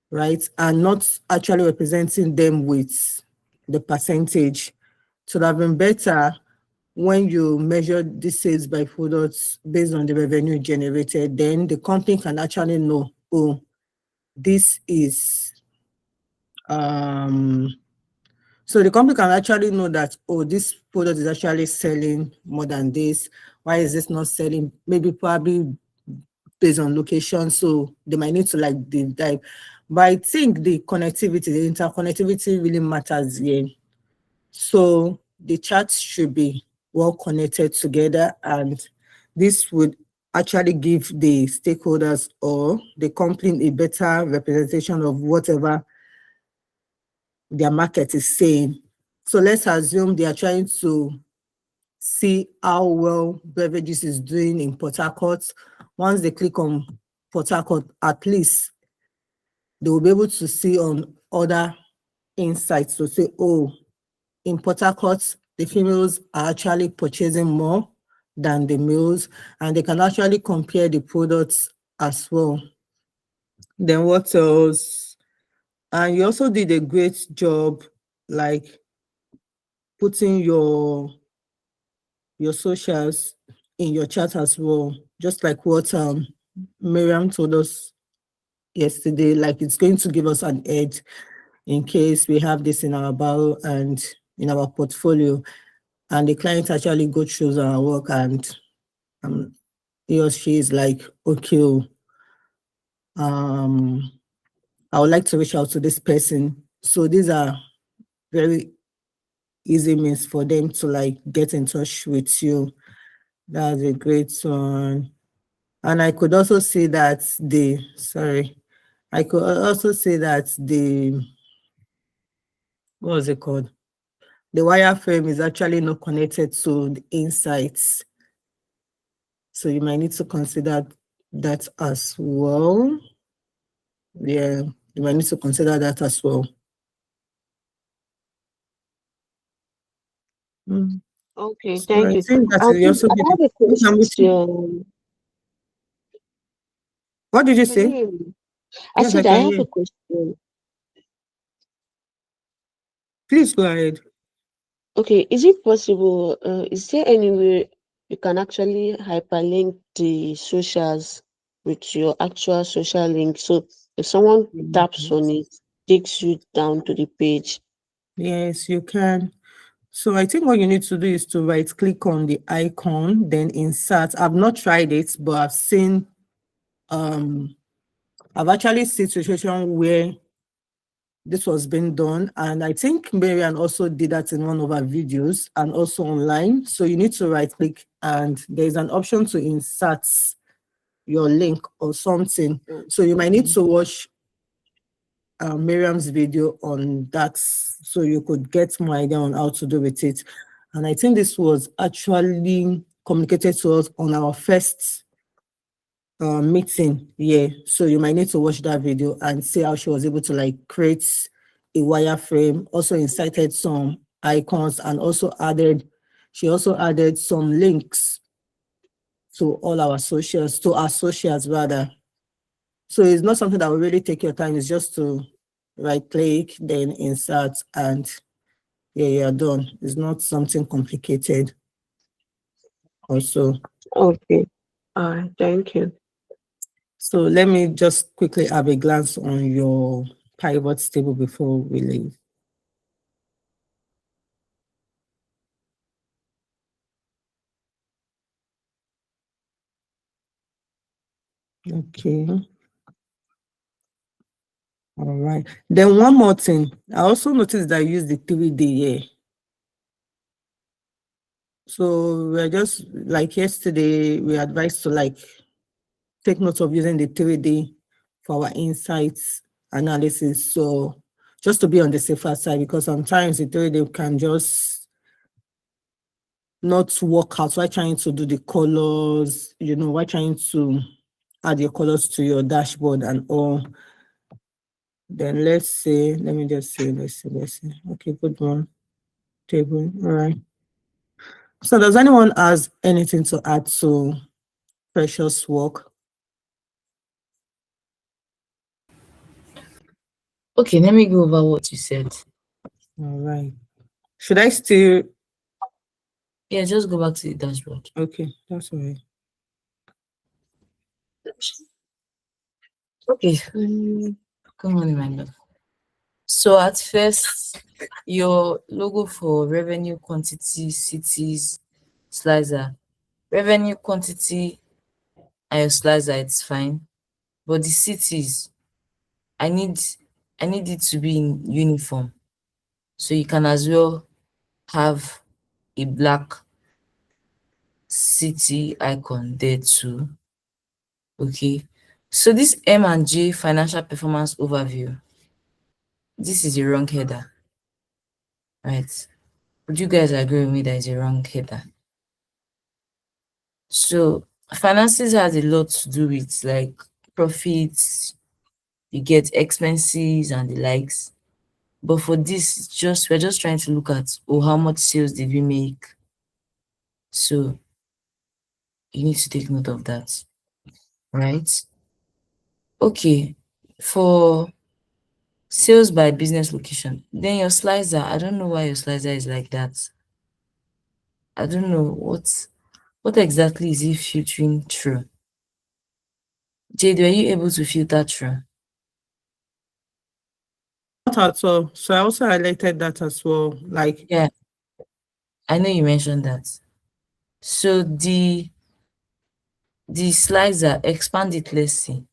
right? And not actually representing them with the percentage. It would have been better when you measure the sales by products based on the revenue generated, then the company can actually know, oh, this is so the company can actually know that, oh, this product is actually selling more than this. Why is this not selling? Maybe probably based on location. So they might need to like deep dive. But I think the connectivity, the interconnectivity really matters here. So the charts should be well connected together, and this would actually give the stakeholders or the company a better representation of whatever their market is saying. So let's assume they are trying to see how well beverages is doing in Port Harcourt. Once they click on Port Harcourt, at least they will be able to see on other insights to say, oh, in Port Harcourt, the females are actually purchasing more than the males, and they can actually compare the products as well. Then what else? And you also did a great job, like putting your socials in your chat as well, just like what Miriam told us yesterday. Like it's going to give us an edge in case we have this in our bio and in our portfolio, and the client actually go through our work and he or she is like, okay, I would like to reach out to this person. So these are very easy means for them to like get in touch with you. That's a great one. And I could also say that what was it called? The wireframe is actually not connected to the insights. So you might need to consider that as well. Yeah, you might need to consider that as well. Okay, So thank I you. think that I you think also I did have a it. question. What did you Can you say? hear me? I Yes, I said I can have hear. a question. Please go ahead. Okay, is it possible? Is there any way you can actually hyperlink the socials with your actual social link? So if someone taps on it, takes you down to the page. Yes, you can. So I think what you need to do is to right click on the icon, then insert. I've not tried it, but I've seen I've actually seen situation where this was being done, and I think Marian also did that in one of her videos and also online. So you need to right click and there's an option to insert your link or something. So you might need to watch Miriam's video on that so you could get more idea on how to do with it. And I think this was actually communicated to us on our first meeting. Yeah, so you might need to watch that video and see how she was able to like create a wireframe, also inserted some icons, and she also added some links to all our socials, to our socials rather. So it's not something that will really take your time. It's just to right click, then insert, and yeah, you're done. It's not something complicated also. Okay. All right, thank you. So let me just quickly have a glance on your pivots table before we leave. Okay. All right. Then one more thing. I also noticed that I used the 3D here. So we're just like yesterday, we advised to like take note of using the 3D for our insights analysis. So just to be on the safer side, because sometimes the 3D can just not work out. Why trying to do the colors, why trying to add your colors to your dashboard and all. Then let me just say, let's see. Okay, good one. Table, all right. So does anyone has anything to add to Precious work? Okay, let me go over what you said. All right. Should I still? Yeah, just go back to the dashboard. Okay, that's all right. Okay, come on, my love. So at first, your logo for revenue quantity cities slicer, revenue quantity and your slicer, it's fine. But the cities, I need it to be in uniform. So you can as well have a black city icon there too. Okay. So this M&J financial performance overview, this is a wrong header, right? Would you guys agree with me that is a wrong header? So finances has a lot to do with like profits, you get expenses and the likes. But for this, we're just trying to look at how much sales did we make. So you need to take note of that, right? Okay, for sales by business location, then your slicer, I don't know why your slicer is like that. I don't know what exactly is it filtering through. Jade, were you able to filter through? Not at all. So I also highlighted that as well. Like, Yeah, I know you mentioned that. So the slicer, expand it, let's see.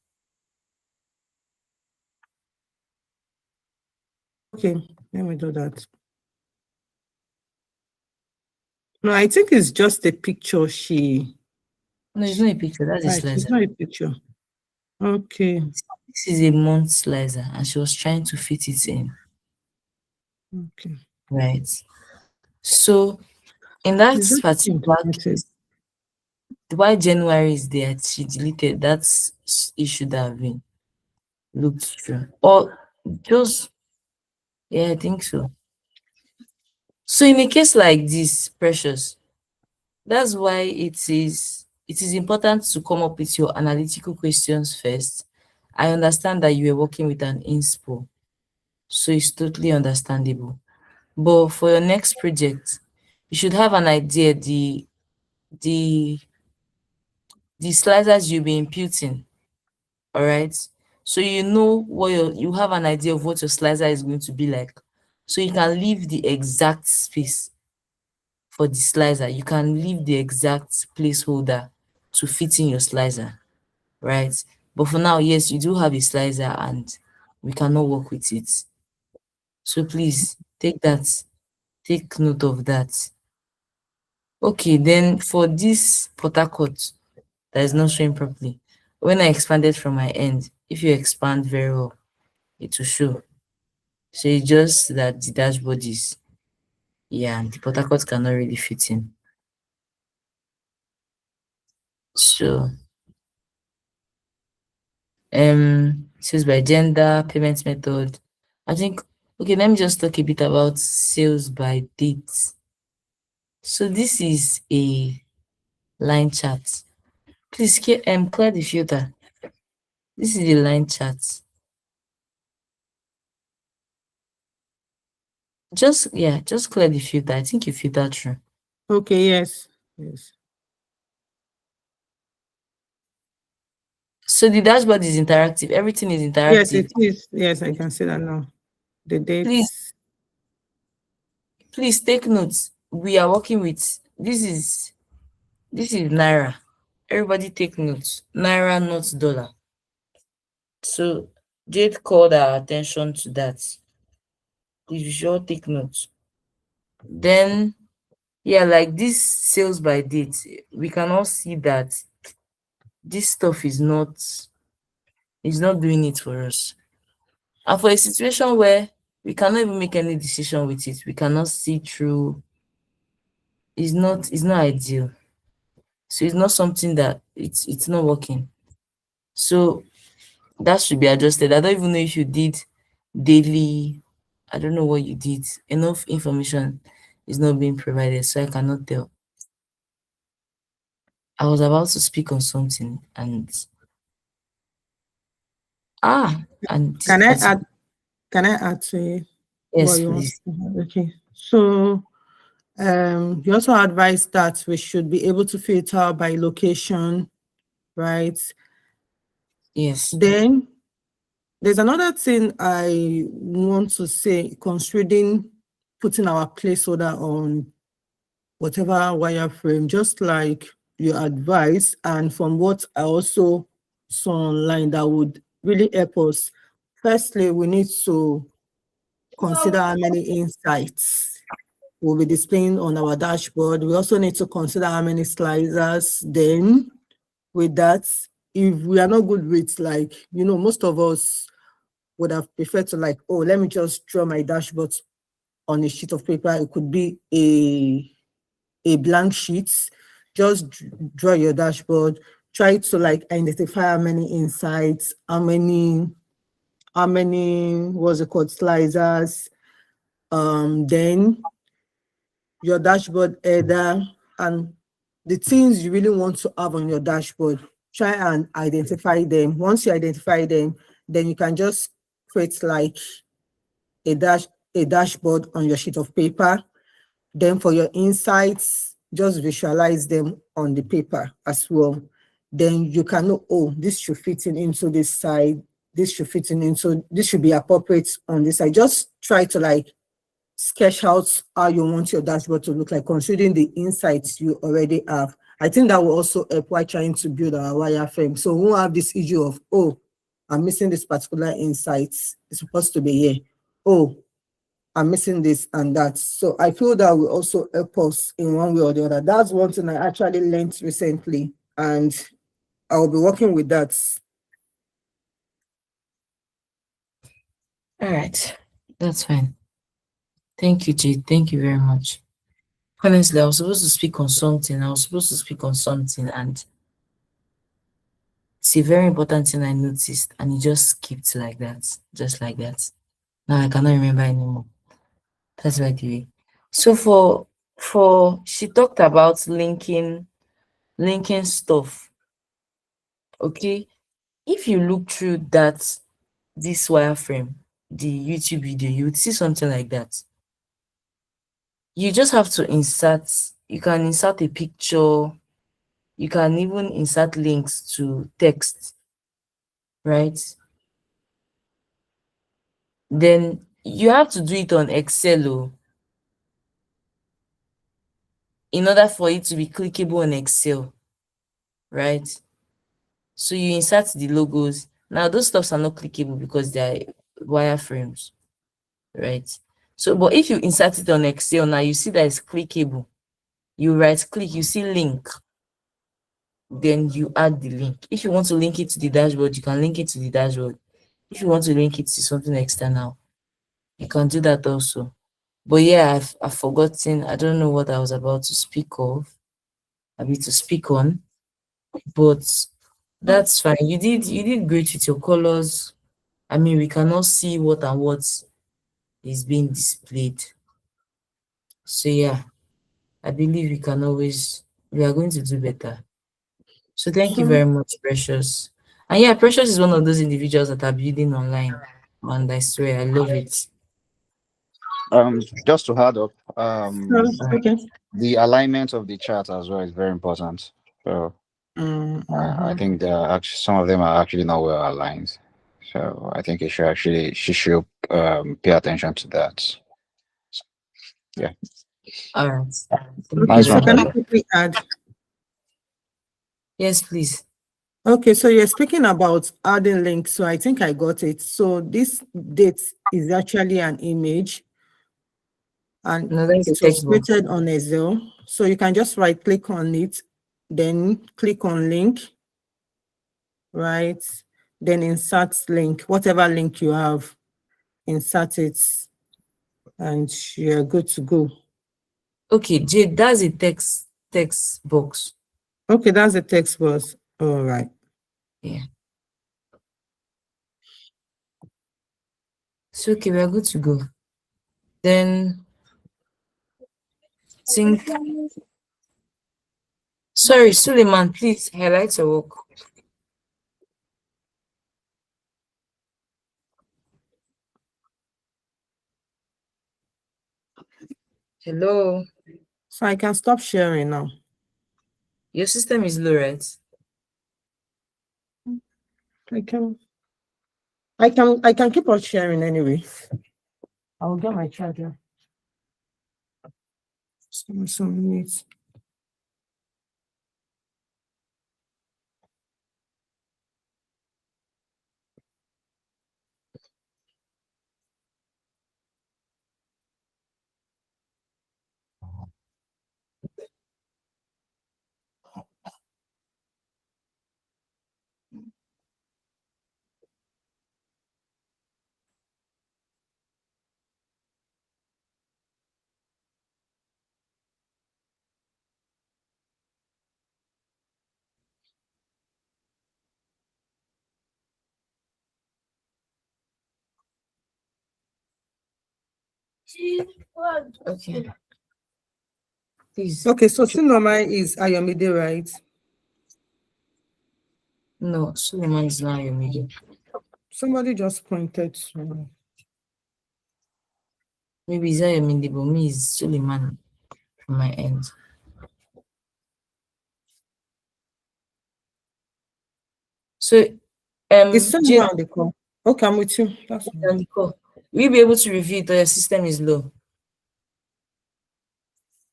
okay, let me do that. No, I think it's just a picture No, it's not a picture, that's a right, it's slicer. not a picture. Okay. This is a month slicer and she was trying to fit it in. Okay. Right. So in that Is that particular implemented? case, why January is there, she deleted that it should have been looked through. Or just yeah, I think so. So in a case like this, Precious, that's why it is important to come up with your analytical questions first. I understand that you were working with an inspo, so it's totally understandable. But for your next project, you should have an idea the the slicers you'll be imputing. All right. So you know what you have an idea of what your slicer is going to be like. So you can leave the exact space for the slicer. You can leave the exact placeholder to fit in your slicer, right? But for now, yes, you do have a slicer and we cannot work with it. So please take note of that. Okay, then for this Port Harcourt that is not showing properly, when I expanded from my end, if you expand very well, it will show. So it's just that the dashboard is, yeah, and the Port Harcourt cannot really fit in. So sales by gender, payment method. I think okay, let me just talk a bit about sales by date. So this is a line chart. Please clear the filter. This is a line chart. Just clear the filter. I think you filtered through. Okay, yes. Yes. So the dashboard is interactive. Everything is Yes, interactive. it is. Yes, I can see that now. The Please, dates. please take notes. We are working with this is Naira. Everybody take notes. Naira, not dollar. So Jade called our attention to that. Please you should all take notes. Then yeah, like this sales by date, we can all see that this stuff is not doing it for us. And for a situation where we cannot even make any decision with it, we cannot see through, it's not ideal. So it's not something that it's not working. So that should be adjusted. I don't even know if you did daily, I don't know what you did. Enough information is not being provided, so I cannot tell. I was about to speak on something and this Can I particular, add? Can I add to what yes, you want please. to add? Okay. So you also advise that we should be able to filter by location, right? Yes. Then there's another thing I want to say concerning putting our placeholder on whatever wireframe, just like you advise, and from what I also saw online that would really help us. Firstly, we need to consider how many insights we'll be displaying on our dashboard. We also need to consider how many slicers. Then with that, if we are not good with, like, most of us would have preferred to, like, oh, let me just draw my dashboard on a sheet of paper. It could be a blank sheet. Just draw your dashboard. Try to, like, identify how many insights, how many what's it called, slicers. Then your dashboard header and the things you really want to have on your dashboard. Try and identify them. Once you identify them, then you can just create like a dashboard on your sheet of paper. Then for your insights, just visualize them on the paper as well. Then you can know, oh, this should fit into this side. This should fit into, this should be appropriate on this side. Just try to, like, sketch out how you want your dashboard to look like, considering the insights you already have. I think that will also help while trying to build our wireframe. So we won't have this issue of, oh, I'm missing this particular insights. It's supposed to be here. Oh, I'm missing this and that. So I feel that will also help us in one way or the other. That's one thing I actually learned recently, and I'll be working with that. All right. That's fine. Thank you, Jade. Thank you very much. Honestly, I was supposed to speak on something. And it's a very important thing I noticed, and it just skipped like that. Just like that. Now I cannot remember anymore. That's by the way. So for she talked about linking stuff. Okay. If you look through this wireframe, the YouTube video, you would see something like that. You just have to you can insert a picture, you can even insert links to text, right? Then you have to do it on Excel in order for it to be clickable on Excel, right? So you insert the logos. Now those stuffs are not clickable because they're wireframes, right? So, but if you insert it on Excel now, you see that it's clickable. You right click, you see link, then you add the link. If you want to link it to the dashboard, you can link it to the dashboard. If you want to link it to something external, you can do that also. But yeah, I've forgotten. I don't know what I was about to speak of. I mean to speak on, but that's fine. You did great with your colors. I mean, we cannot see what and what is being displayed. So yeah, I believe we are going to do better. So thank you So, very much, Precious. And yeah, Precious is one of those individuals that are building online. And I swear, I love it. Just to add up, Alright. okay. the alignment of the chart as well is very important. So I Mhm. think actually some of them are actually not well aligned. So I think she should pay attention to that. Yeah, All right. Thank you Okay, nice very so one, can I much. Tasha. quickly add? Yes, please. Okay, so you're speaking about adding links. So I think I got it. So this date is actually an image, and No, that's a it was textbook. created on Excel. So you can just right click on it, then click on link, right? Then insert link, whatever link you have, insert it, and you're good to go. Okay, Jade, that's a text box. Okay, that's the text box. All right. Yeah. So okay, we're good to go. Then think. Sorry, Suleiman, please highlight your work. Hello. So I can stop sharing now. Your system is low, right? I can keep on sharing anyway. I'll get my charger. Some minutes. Okay. Please. Okay, so Sinoma is Ayomide, right? No, Suleiman is not your medium. Somebody just pointed to. Maybe it's Ayomide, but me is Suleiman from my end. So It's Jade, Sinoma on the call. Okay, I'm with you. That's fine. on the call. Will you be able to review it or your system is low?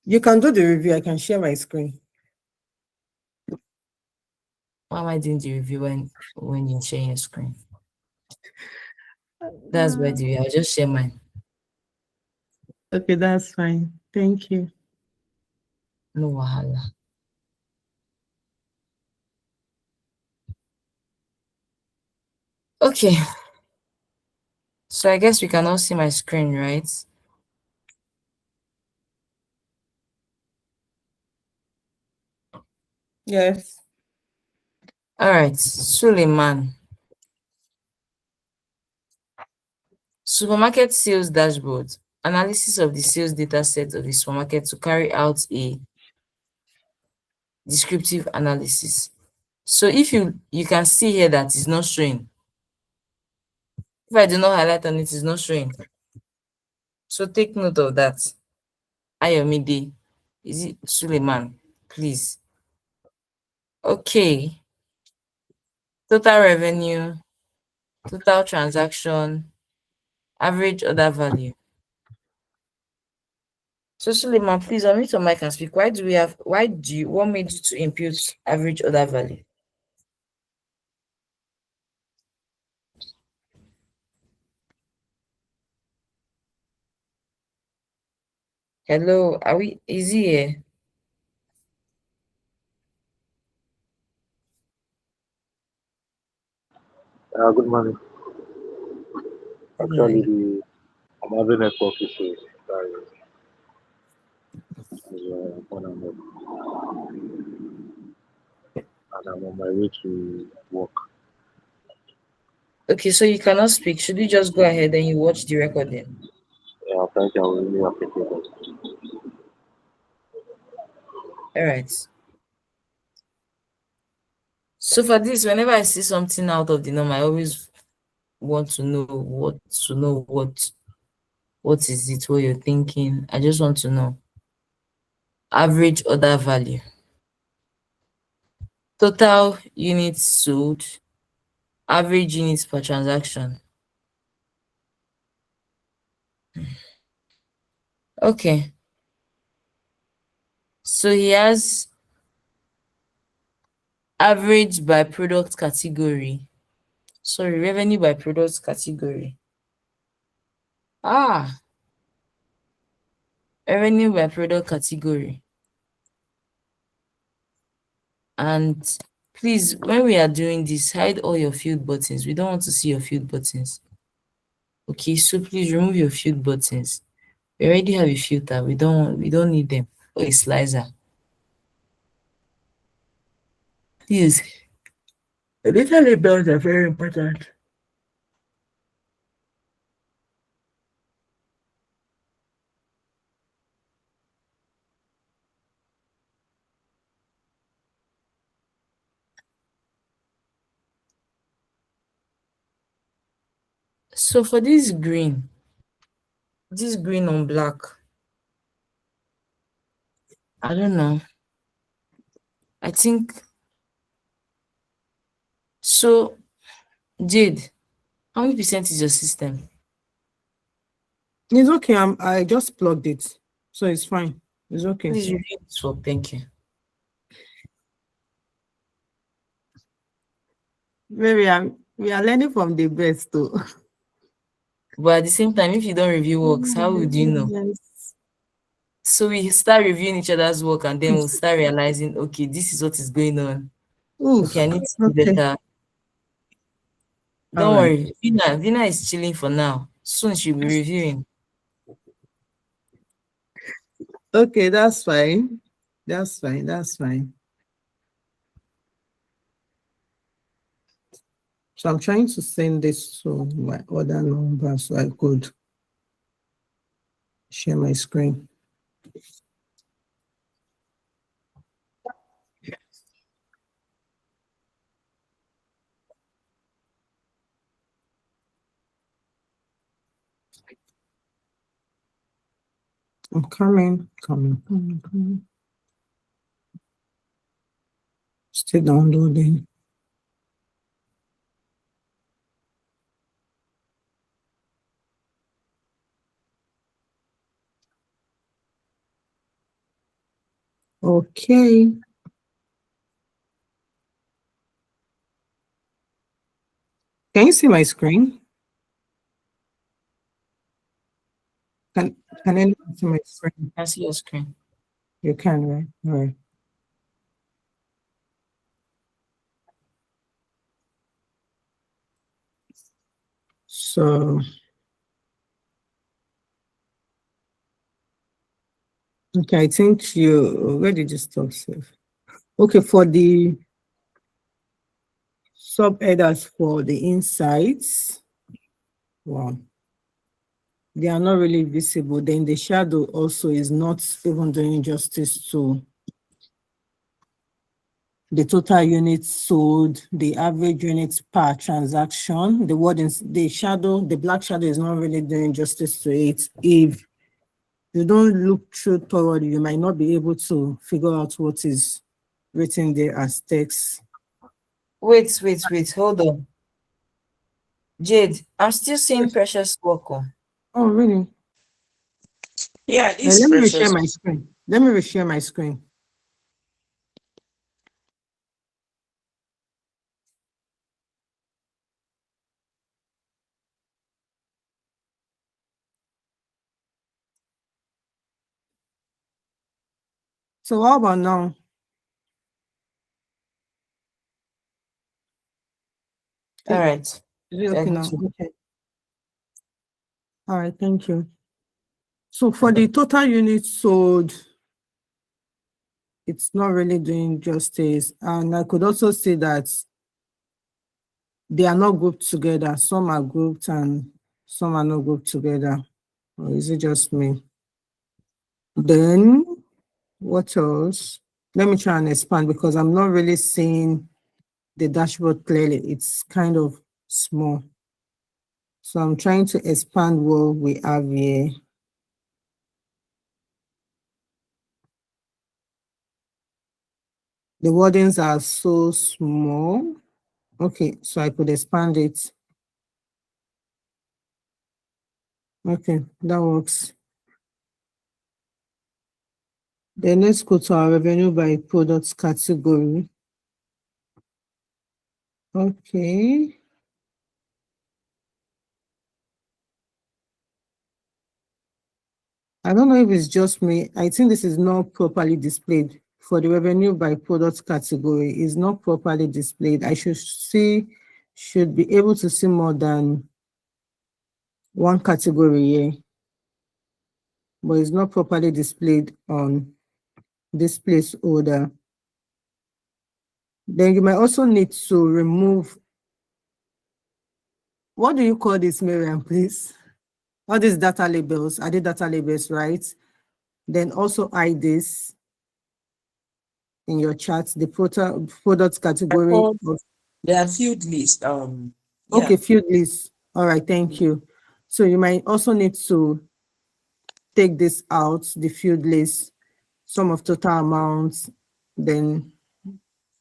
You can do the review. I can share my screen. Why am I doing the review when you're sharing your screen? That's by the way. I'll just share mine. Okay, that's fine. Thank you. No wahala. Okay. So I guess we can all see my screen, right? Yes. All right, Suleiman. Supermarket sales dashboard. Analysis of the sales data set of the supermarket to carry out a descriptive analysis. So if you can see here that it's not showing. If I do not highlight on it, it's not showing. So take note of that. Ayomide. Is it Suleiman? Please. Okay. Total revenue, total transaction, average order value. So Suleiman, please unmute your mic and speak. Why do you want me to input average order value? Hello, is he here? Good morning. Good Actually, morning. I'm having network issues. And I'm on my way to work. Okay, so you cannot speak. Should you just go ahead and you watch the recording? Yeah, thank you. I really appreciate it. All right. So for this, whenever I see something out of the norm, I always want to know what is it, what you're thinking. I just want to know. Average order value. Total units sold. Average units per transaction. Okay. So he has average by product category. Sorry, revenue by product category. Revenue by product category. And please, when we are doing this, hide all your field buttons. We don't want to see your field buttons. Okay, so please remove your field buttons. We already have a filter. We don't need them. Or a slicer. Please. The data labels are very important. So for this green on black, I don't know. I think so. Jade, how many percent is your system? It's okay. I just plugged it, so it's fine. It's okay. Please review this work. Thank you. Maybe we are learning from the best too. But at the same time, if you don't review works, how would you know? Yes. So we start reviewing each other's work and then we'll start realizing, okay, this is what is going on. Oof. Okay, I need to do Okay. better. Don't worry. Vina is chilling for now. Soon she'll be reviewing. Okay, that's fine. That's fine. That's fine. So I'm trying to send this to my other number so I could share my screen. I'm coming. Still downloading. Okay. Can you see my screen? Can anyone see my screen? I see your screen. You can, right? All right. So, okay, I think where did you stop, Seth? Okay, for the subheaders for the insights, wow, they are not really visible. Then the shadow also is not even doing justice to the total units sold, the average units per transaction. The word is the shadow, the black shadow is not really doing justice to it. If you don't look through thoroughly, you might not be able to figure out what is written there as text. Wait, hold on. Jade, I'm still seeing precious work on. Oh, really? Yeah, Let this me reshare precious. my screen. Let me reshare my screen. So how about now? All right. Is it okay now? Okay. All right, thank you. So for the total units sold, it's not really doing justice. And I could also say that they are not grouped together. Some are grouped and some are not grouped together. Or is it just me? Then what else? Let me try and expand because I'm not really seeing the dashboard clearly. It's kind of small. So I'm trying to expand what we have here. The wordings are so small. Okay, so I could expand it. Okay, that works. Then let's go to our revenue by products category. Okay. I don't know if it's just me. I think this is not properly displayed for the revenue by product category is not properly displayed. I should be able to see more than one category here, but it's not properly displayed on this placeholder. Then you might also need to remove, what do you call this, Miriam, please? All these data labels, are they data labels, right? Then also hide this in your chart, the product category. There are field lists. Okay, field list. All right, thank you. So you might also need to take this out, the field list, sum of total amounts, then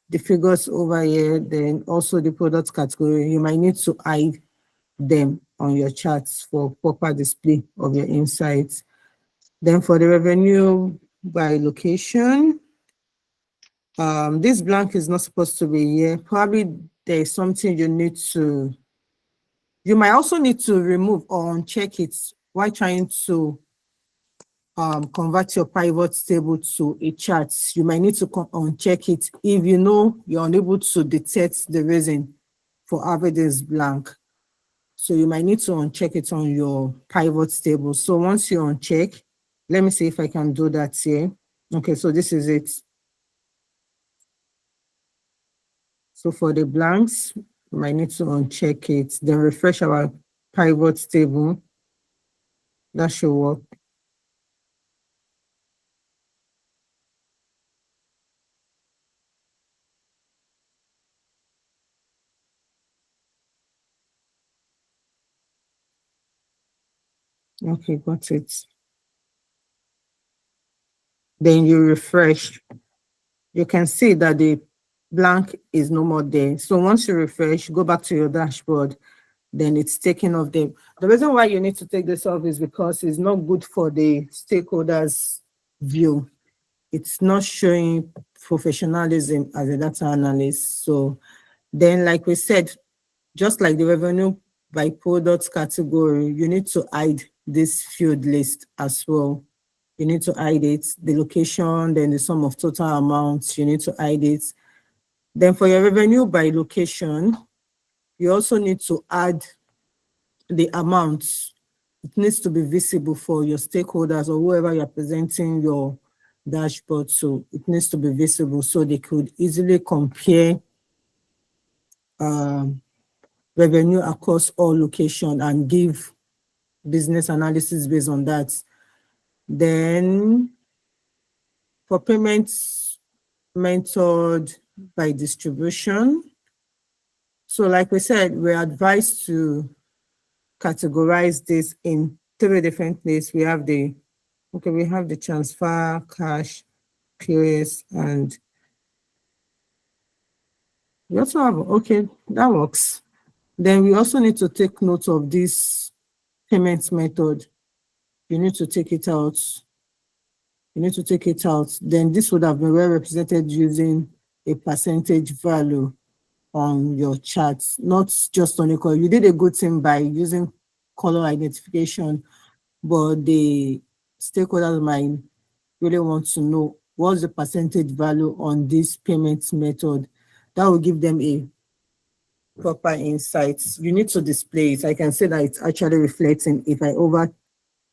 the figures over here, then also the product category. You might need to hide them on your charts for proper display of your insights. Then for the revenue by location, this blank is not supposed to be here. Probably there's something you might also need to remove or uncheck it while trying to convert your pivot table to a chart. You might need to uncheck it if you know you're unable to detect the reason for having this blank. So you might need to uncheck it on your pivot table. So once you uncheck, let me see if I can do that here. Okay, so this is it. So for the blanks, we might need to uncheck it, then refresh our pivot table. That should work. Okay, got it. Then you refresh. You can see that the blank is no more there. So once you refresh, go back to your dashboard, then it's taken off them. The reason why you need to take this off is because it's not good for the stakeholders' view. It's not showing professionalism as a data analyst. So then, like we said, just like the revenue by product category, you need to hide this field list as well. You need to hide it, the location, then the sum of total amounts, you need to hide it. Then for your revenue by location, you also need to add the amounts. It needs to be visible for your stakeholders or whoever you're presenting your dashboard to. It needs to be visible so they could easily compare revenue across all locations and give business analysis based on that. Then for payments method by distribution. So like we said, we're advised to categorize this in 3 different places. We have the transfer, cash, POS, and we also have, okay, that works. Then we also need to take note of this payment method. You need to take it out. Then this would have been well represented using a percentage value on your charts, not just on a color. You did a good thing by using color identification, but the stakeholders might really want to know what's the percentage value on this payment method. That will give them a proper insights. You need to display it. I can say that it's actually reflecting. If I over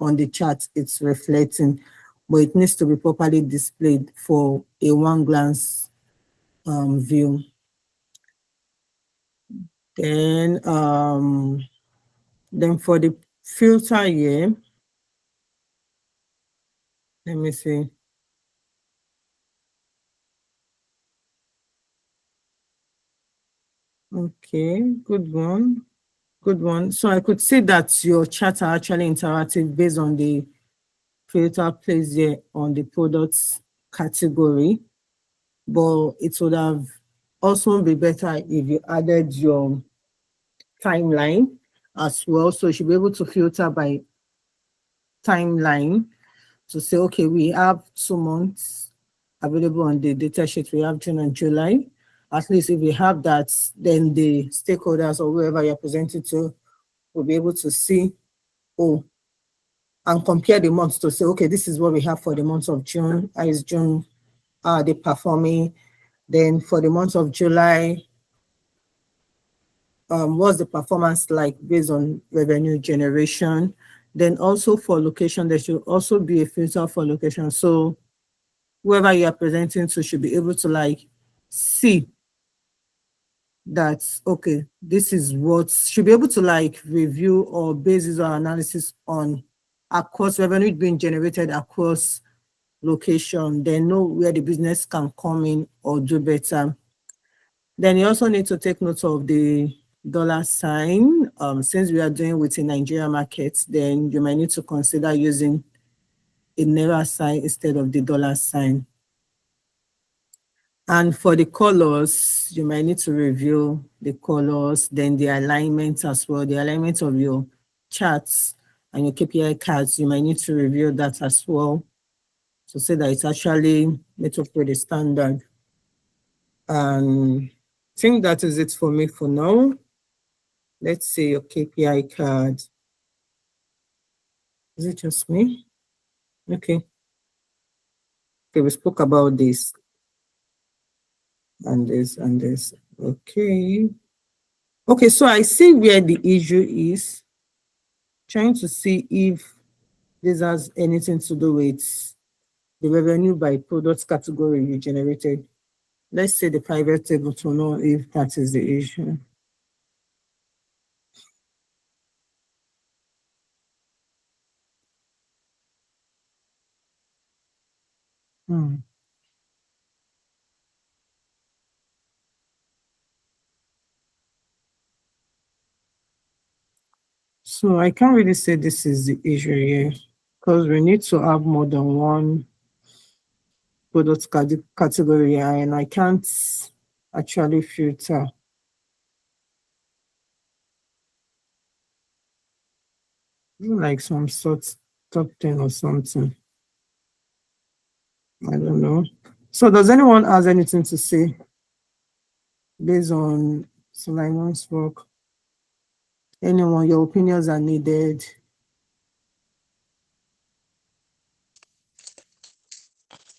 on the chart, it's reflecting, but it needs to be properly displayed for a one glance view. Then for the filter here, let me see. Okay, good one. So I could see that your charts are actually interactive based on the filter placed there on the products category, but it would have also be better if you added your timeline as well. So you should be able to filter by timeline to say, okay, we have 2 months available on the data sheet. We have June and July. At least if we have that, then the stakeholders or whoever you're presenting to will be able to see, and compare the months to say, okay, this is what we have for the month of June. Is June are they performing? Then for the month of July, what's the performance like based on revenue generation? Then also for location, there should also be a filter for location. So whoever you are presenting to should be able to like see that, okay, this is what should be able to like review or basis or analysis on across revenue being generated across location, then know where the business can come in or do better. Then you also need to take note of the dollar sign. Since we are doing with a Nigeria market, then you might need to consider using a Naira sign instead of the dollar sign. And for the colors, you might need to review the colors, then the alignment as well, the alignment of your charts and your KPI cards, you might need to review that as well to say that it's actually met up with the standard. And I think that is it for me for now. Let's say your KPI card. Is it just me? Okay. Okay, we spoke about this and this and this. Okay. Okay, so I see where the issue is. Trying to see if this has anything to do with the revenue by product category you generated. Let's say the private table to know if that is the issue. So I can't really say this is the issue here because we need to have more than one product category and I can't actually filter. Like some sort top 10 or something. I don't know. So does anyone have anything to say based on Suleiman's work? Anyone, your opinions are needed.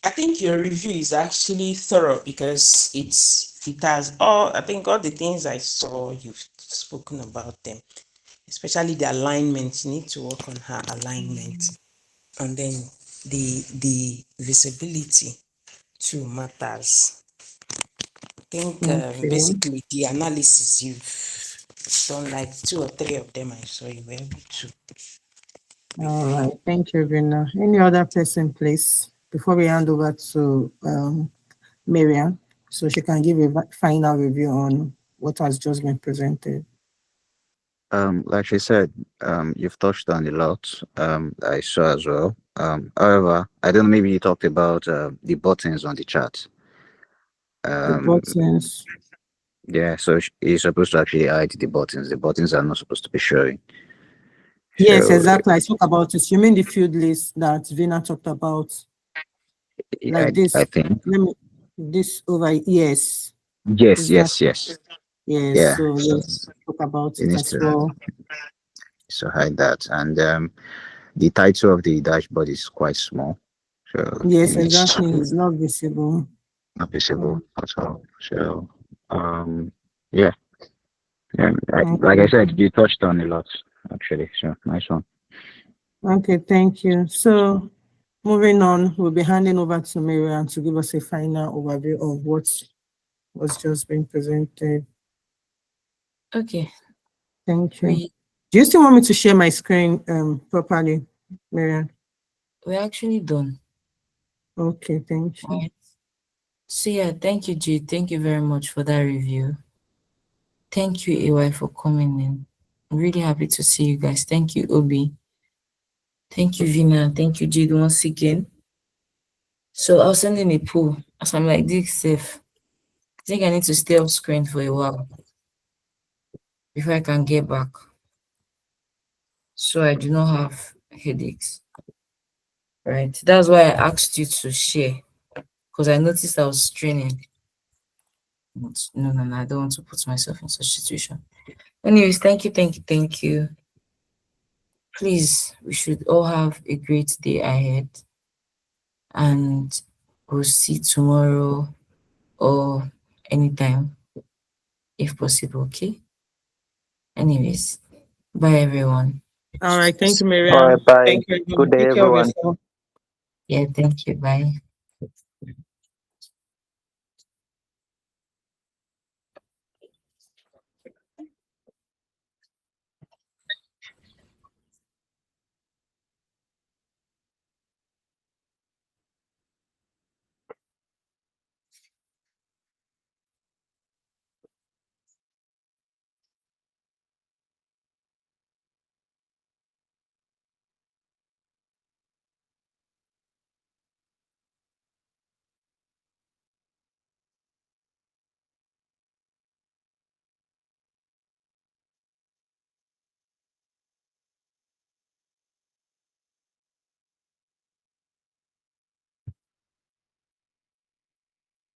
I think your review is actually thorough because it has all, I think all the things I saw you've spoken about them, especially the alignment. You need to work on her alignment, and then the visibility too matters. I think Okay. basically the analysis you've done, like 2 or 3 of them, I saw you were able to. All right. Thank you, Vina. Any other person, please, before we hand over to Miriam, so she can give a final review on what has just been presented. Like she said, you've touched on a lot. I saw as well. However, I don't know, maybe you talked about the buttons on the chart. The Um, buttons. yeah, so you're supposed to actually hide the buttons. The buttons are not supposed to be showing. Yes, So exactly. I spoke about it. You mean the field list that Vina talked about? Like I this. think Let me this over. Yes. yes, Is that yes, yes. yes? Yeah. So So let's talk about it it needs as well. to hide that, and the title of the dashboard is quite small, so it Yes, needs exactly. to It's not visible. not Yeah. visible at all. So yeah, like I Okay. said, you touched on a lot actually. So nice one. Okay. Thank you. So moving on, we'll be handing over to Miriam to give us a final overview of what was just being presented. Okay. Thank you. We Do you still want me to share my screen properly, Miriam? we're actually done. Okay, thank you. Right. So yeah, thank you, Jude. Thank you very much for that review. Thank you, AY, for coming in. I'm really happy to see you guys. Thank you, Obi. Thank you, Vina. Thank you, Jude, once again. So I'll send in a poll. As I'm like this safe. I think I need to stay off screen for a while before I can get back. So I do not have headaches. Right. That's why I asked you to share. Because I noticed I was straining. No, I don't want to put myself in such a situation. Anyways, thank you, thank you, thank you. Please, we should all have a great day ahead. And we'll see tomorrow or anytime if possible. Okay. Anyways, bye everyone. All right. Thank you, All right, Miriam. bye. Thank you, Good everyone. day, Take care of everyone. yourself. Yeah, thank you. Bye.